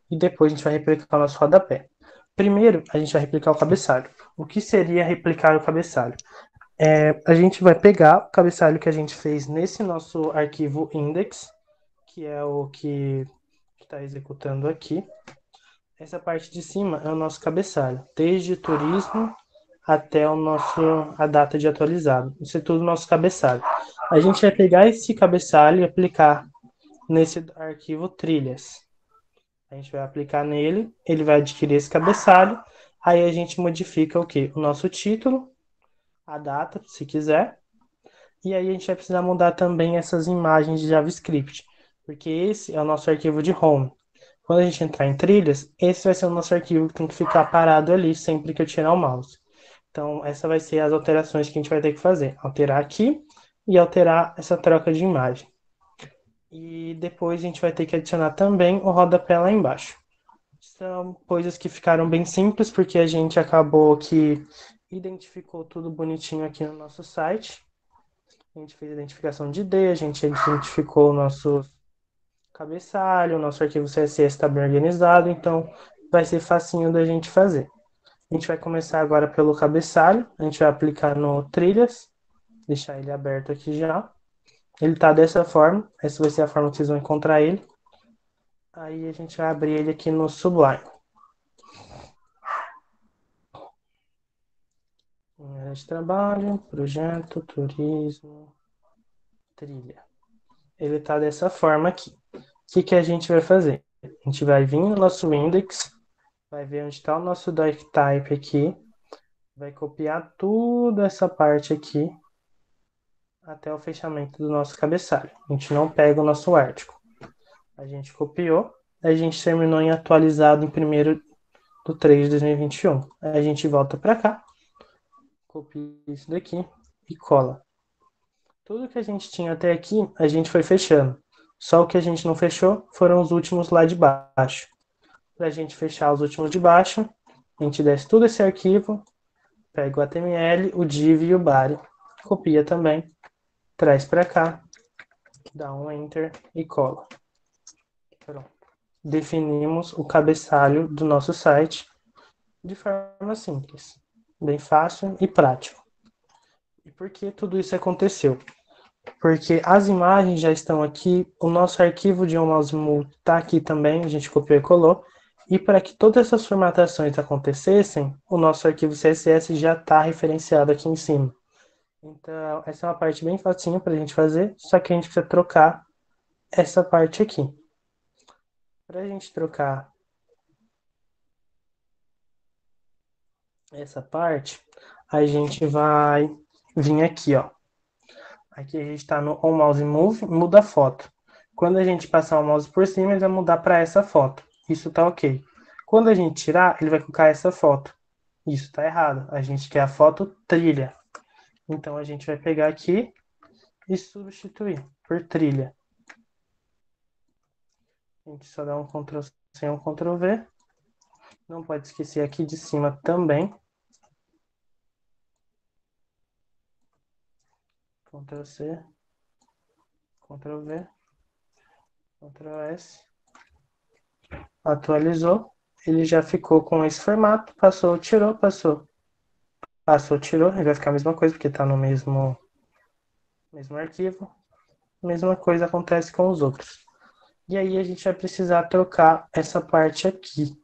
e depois a gente vai replicar o nosso rodapé. Primeiro, a gente vai replicar o cabeçalho. O que seria replicar o cabeçalho? A gente vai pegar o cabeçalho que a gente fez nesse nosso arquivo index, que é o que está executando aqui. Essa parte de cima é o nosso cabeçalho, desde turismo até a data de atualizado. Isso é tudo nosso cabeçalho. A gente vai pegar esse cabeçalho e aplicar nesse arquivo trilhas. A gente vai aplicar nele, ele vai adquirir esse cabeçalho, aí a gente modifica o quê? O nosso título, a data, se quiser, e aí a gente vai precisar mudar também essas imagens de JavaScript, porque esse é o nosso arquivo de home. Quando a gente entrar em trilhas, esse vai ser o nosso arquivo que tem que ficar parado ali sempre que eu tirar o mouse. Então, essa vai ser as alterações que a gente vai ter que fazer. Alterar aqui e alterar essa troca de imagem. E depois a gente vai ter que adicionar também o rodapé lá embaixo. São coisas que ficaram bem simples, porque a gente acabou que identificou tudo bonitinho aqui no nosso site. A gente fez a identificação de ID, a gente identificou o nosso cabeçalho, o nosso arquivo CSS está bem organizado, então vai ser facinho da gente fazer. A gente vai começar agora pelo cabeçalho, a gente vai aplicar no trilhas, deixar ele aberto aqui já. Ele está dessa forma, essa vai ser a forma que vocês vão encontrar ele. Aí a gente vai abrir ele aqui no Sublime. Área de trabalho, projeto, turismo, trilha. Ele está dessa forma aqui. O que a gente vai fazer? A gente vai vir no nosso index, vai ver onde está o nosso doctype aqui, vai copiar toda essa parte aqui até o fechamento do nosso cabeçalho. A gente não pega o nosso artigo. A gente copiou, a gente terminou em atualizado em 1º de 3 de 2021. Aí a gente volta para cá, copia isso daqui e cola. Tudo que a gente tinha até aqui, a gente foi fechando. Só o que a gente não fechou foram os últimos lá de baixo. Para a gente fechar os últimos de baixo, a gente desce todo esse arquivo, pega o HTML, o div e o body, copia também, traz para cá, dá um enter e cola. Pronto. Definimos o cabeçalho do nosso site de forma simples, bem fácil e prático. E por que tudo isso aconteceu? Porque as imagens já estão aqui, o nosso arquivo de OnMouseMove está aqui também, a gente copiou e colou, e para que todas essas formatações acontecessem, o nosso arquivo CSS já está referenciado aqui em cima. Então, essa é uma parte bem facinho para a gente fazer, só que a gente precisa trocar essa parte aqui. Para a gente trocar essa parte, a gente vai vir aqui, ó. Aqui a gente está no On Mouse Move, muda a foto. Quando a gente passar o mouse por cima, ele vai mudar para essa foto. Isso tá ok. Quando a gente tirar, ele vai colocar essa foto. Isso tá errado. A gente quer a foto trilha. Então a gente vai pegar aqui e substituir por trilha. A gente só dá um Ctrl+C e um Ctrl+V. Não pode esquecer aqui de cima também. Ctrl+C, Ctrl+V, Ctrl+S. Atualizou. Ele já ficou com esse formato. Passou, tirou, passou. Passou, tirou. Ele vai ficar a mesma coisa, porque está no mesmo arquivo. Mesma coisa acontece com os outros. E aí a gente vai precisar trocar essa parte aqui,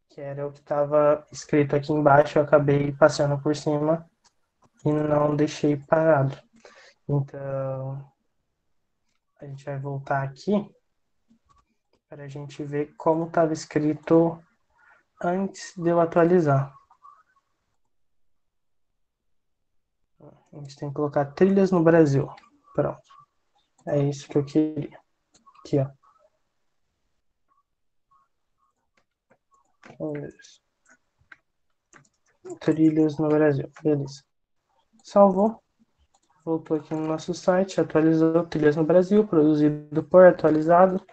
que era o que estava escrito aqui embaixo. Eu acabei passando por cima e não deixei parado. Então, a gente vai voltar aqui para a gente ver como estava escrito antes de eu atualizar. A gente tem que colocar trilhas no Brasil. Pronto. É isso que eu queria. Aqui, ó. Trilhas no Brasil. Beleza. Salvou. Voltou aqui no nosso site. Atualizou Trilhas no Brasil. Produzido por atualizado.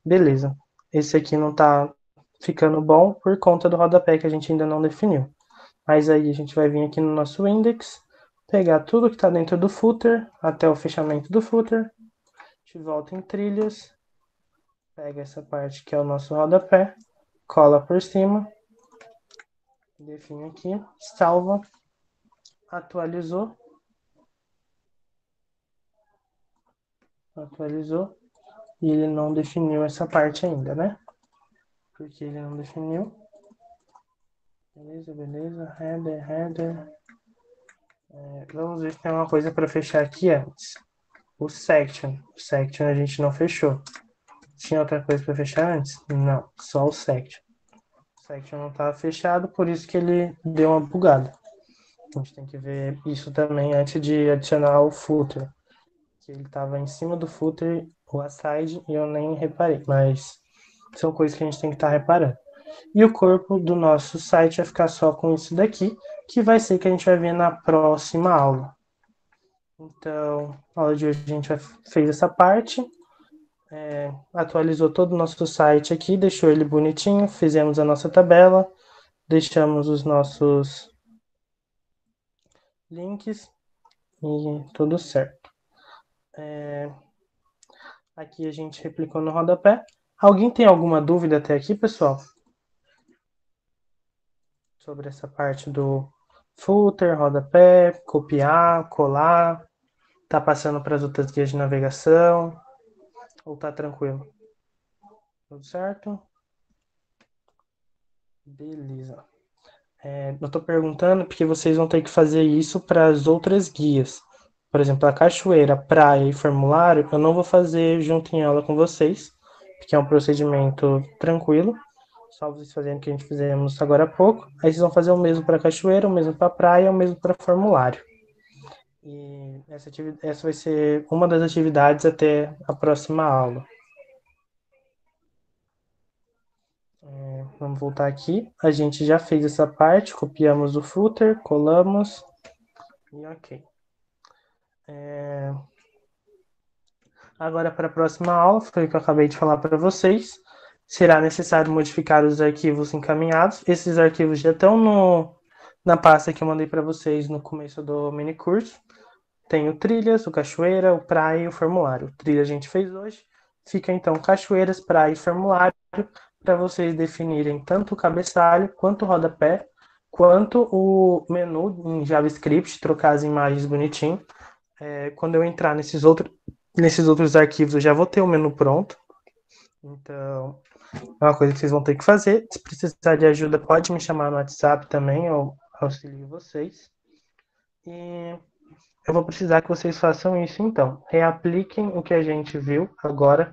Beleza. Esse aqui não tá ficando bom por conta do rodapé que a gente ainda não definiu. Mas aí a gente vai vir aqui no nosso index, pegar tudo que está dentro do footer, até o fechamento do footer. A gente volta em trilhas, pega essa parte que é o nosso rodapé, cola por cima, define aqui, salva, atualizou, e ele não definiu essa parte ainda, né? porque ele não definiu. Beleza. Header. Vamos ver se tem uma coisa para fechar aqui antes. O section. O section a gente não fechou. Tinha outra coisa para fechar antes? Não, só o section. O section não estava fechado, por isso que ele deu uma bugada. A gente tem que ver isso também antes de adicionar o footer. Que ele estava em cima do footer, o aside, e eu nem reparei. Mas são coisas que a gente tem que estar reparando. E o corpo do nosso site vai ficar só com isso daqui, que vai ser que a gente vai ver na próxima aula. Então, na aula de hoje a gente fez essa parte, atualizou todo o nosso site aqui, deixou ele bonitinho, fizemos a nossa tabela, deixamos os nossos links e tudo certo. Aqui a gente replicou no rodapé. Alguém tem alguma dúvida até aqui, pessoal? Sobre essa parte do footer, rodapé, copiar, colar, tá passando para as outras guias de navegação, ou tá tranquilo? Tudo certo? Beleza. Eu tô perguntando porque vocês vão ter que fazer isso para as outras guias. Por exemplo, a cachoeira, praia e formulário, eu não vou fazer junto em aula com vocês, porque é um procedimento tranquilo. Só vocês fazendo o que a gente fizemos agora há pouco. Aí vocês vão fazer o mesmo para cachoeira, o mesmo para praia, o mesmo para formulário. E essa vai ser uma das atividades até a próxima aula. Vamos voltar aqui. A gente já fez essa parte, copiamos o footer, colamos e ok. Agora, para a próxima aula, foi o que eu acabei de falar para vocês. Será necessário modificar os arquivos encaminhados. Esses arquivos já estão na pasta que eu mandei para vocês no começo do mini curso. Tem o trilhas, o cachoeira, o praia e o formulário. O trilha a gente fez hoje. Fica então cachoeiras, praia e formulário para vocês definirem tanto o cabeçalho, quanto o rodapé, quanto o menu em JavaScript, trocar as imagens bonitinho. Quando eu entrar nesses outros arquivos, eu já vou ter o menu pronto. Então, é uma coisa que vocês vão ter que fazer. Se precisar de ajuda, pode me chamar no WhatsApp também, eu auxilio vocês. E eu vou precisar que vocês façam isso então. Reapliquem o que a gente viu agora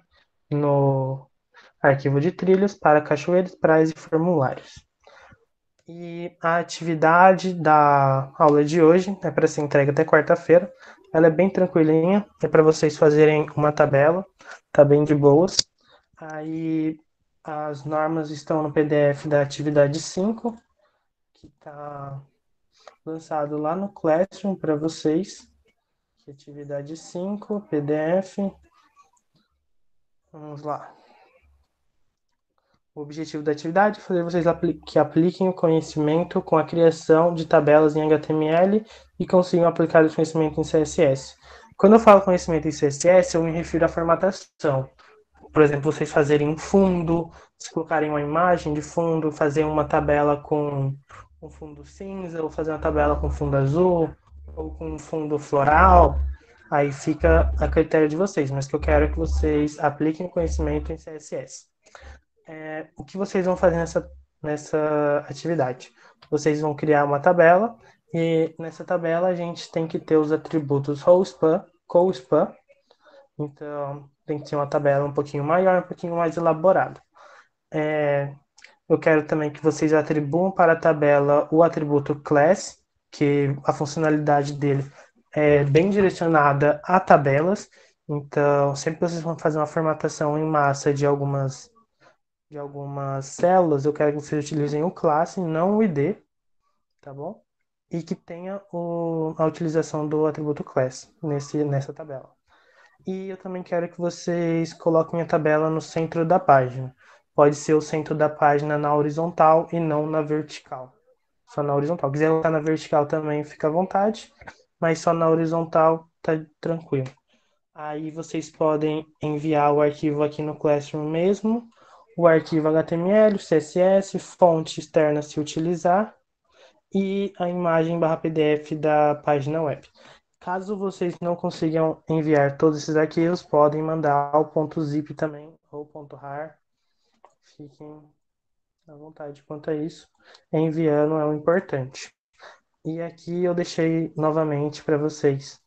no arquivo de trilhas para cachoeiras, praias e formulários. E a atividade da aula de hoje é para ser entregue até quarta-feira. Ela é bem tranquilinha, é para vocês fazerem uma tabela, tá bem de boas. Aí as normas estão no PDF da atividade 5, que está lançado lá no Classroom para vocês. Atividade 5, PDF. Vamos lá. O objetivo da atividade é fazer vocês que apliquem o conhecimento com a criação de tabelas em HTML e consigam aplicar o conhecimento em CSS. Quando eu falo conhecimento em CSS, eu me refiro à formatação. Por exemplo, vocês fazerem um fundo, se colocarem uma imagem de fundo, fazer uma tabela com um fundo cinza, ou fazer uma tabela com fundo azul, ou com um fundo floral. Aí fica a critério de vocês, mas que eu quero é que vocês apliquem o conhecimento em CSS. O que vocês vão fazer nessa atividade? Vocês vão criar uma tabela e nessa tabela a gente tem que ter os atributos rowspan, colspan. Então tem que ser uma tabela um pouquinho maior, um pouquinho mais elaborada. Eu quero também que vocês atribuam para a tabela o atributo class, que a funcionalidade dele é bem direcionada a tabelas. Então, sempre que vocês vão fazer uma formatação em massa de algumas células, eu quero que vocês utilizem o class e não o ID, tá bom? E que tenha a utilização do atributo class nessa tabela. E eu também quero que vocês coloquem a tabela no centro da página. Pode ser o centro da página na horizontal e não na vertical. Só na horizontal. Se quiser colocar na vertical também, fica à vontade, mas só na horizontal tá tranquilo. Aí vocês podem enviar o arquivo aqui no Classroom mesmo, o arquivo HTML, CSS, fonte externa se utilizar e a imagem /PDF da página web. Caso vocês não consigam enviar todos esses arquivos, podem mandar o .zip também ou .rar. Fiquem à vontade quanto a isso. Enviando é o importante. E aqui eu deixei novamente para vocês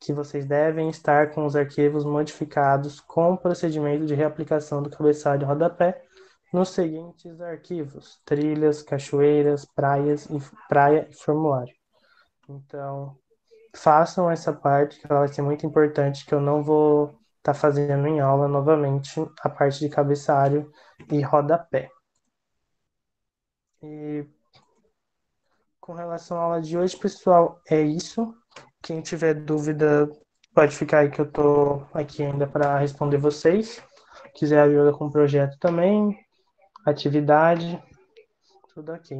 que vocês devem estar com os arquivos modificados com o procedimento de reaplicação do cabeçalho e rodapé nos seguintes arquivos: trilhas, cachoeiras, praia e formulário. Então, façam essa parte, que ela vai ser muito importante, que eu não vou estar fazendo em aula novamente a parte de cabeçalho e rodapé. E com relação à aula de hoje, pessoal, é isso. Quem tiver dúvida, pode ficar aí que eu tô aqui ainda para responder vocês. Quiser ajuda com o projeto também, atividade, tudo aqui.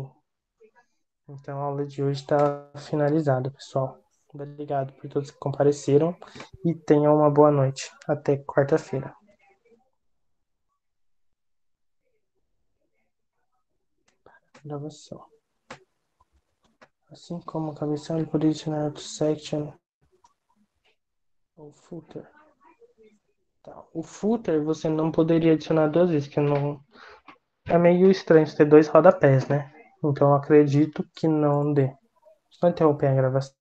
Então a aula de hoje está finalizada, pessoal. Obrigado por todos que compareceram e tenham uma boa noite. Até quarta-feira. Gravação. Assim como a comissão, ele poderia adicionar outro section ou footer. Tá. O footer você não poderia adicionar duas vezes, que não. É meio estranho ter dois rodapés, né? Então eu acredito que não dê. Só interromper a gravação.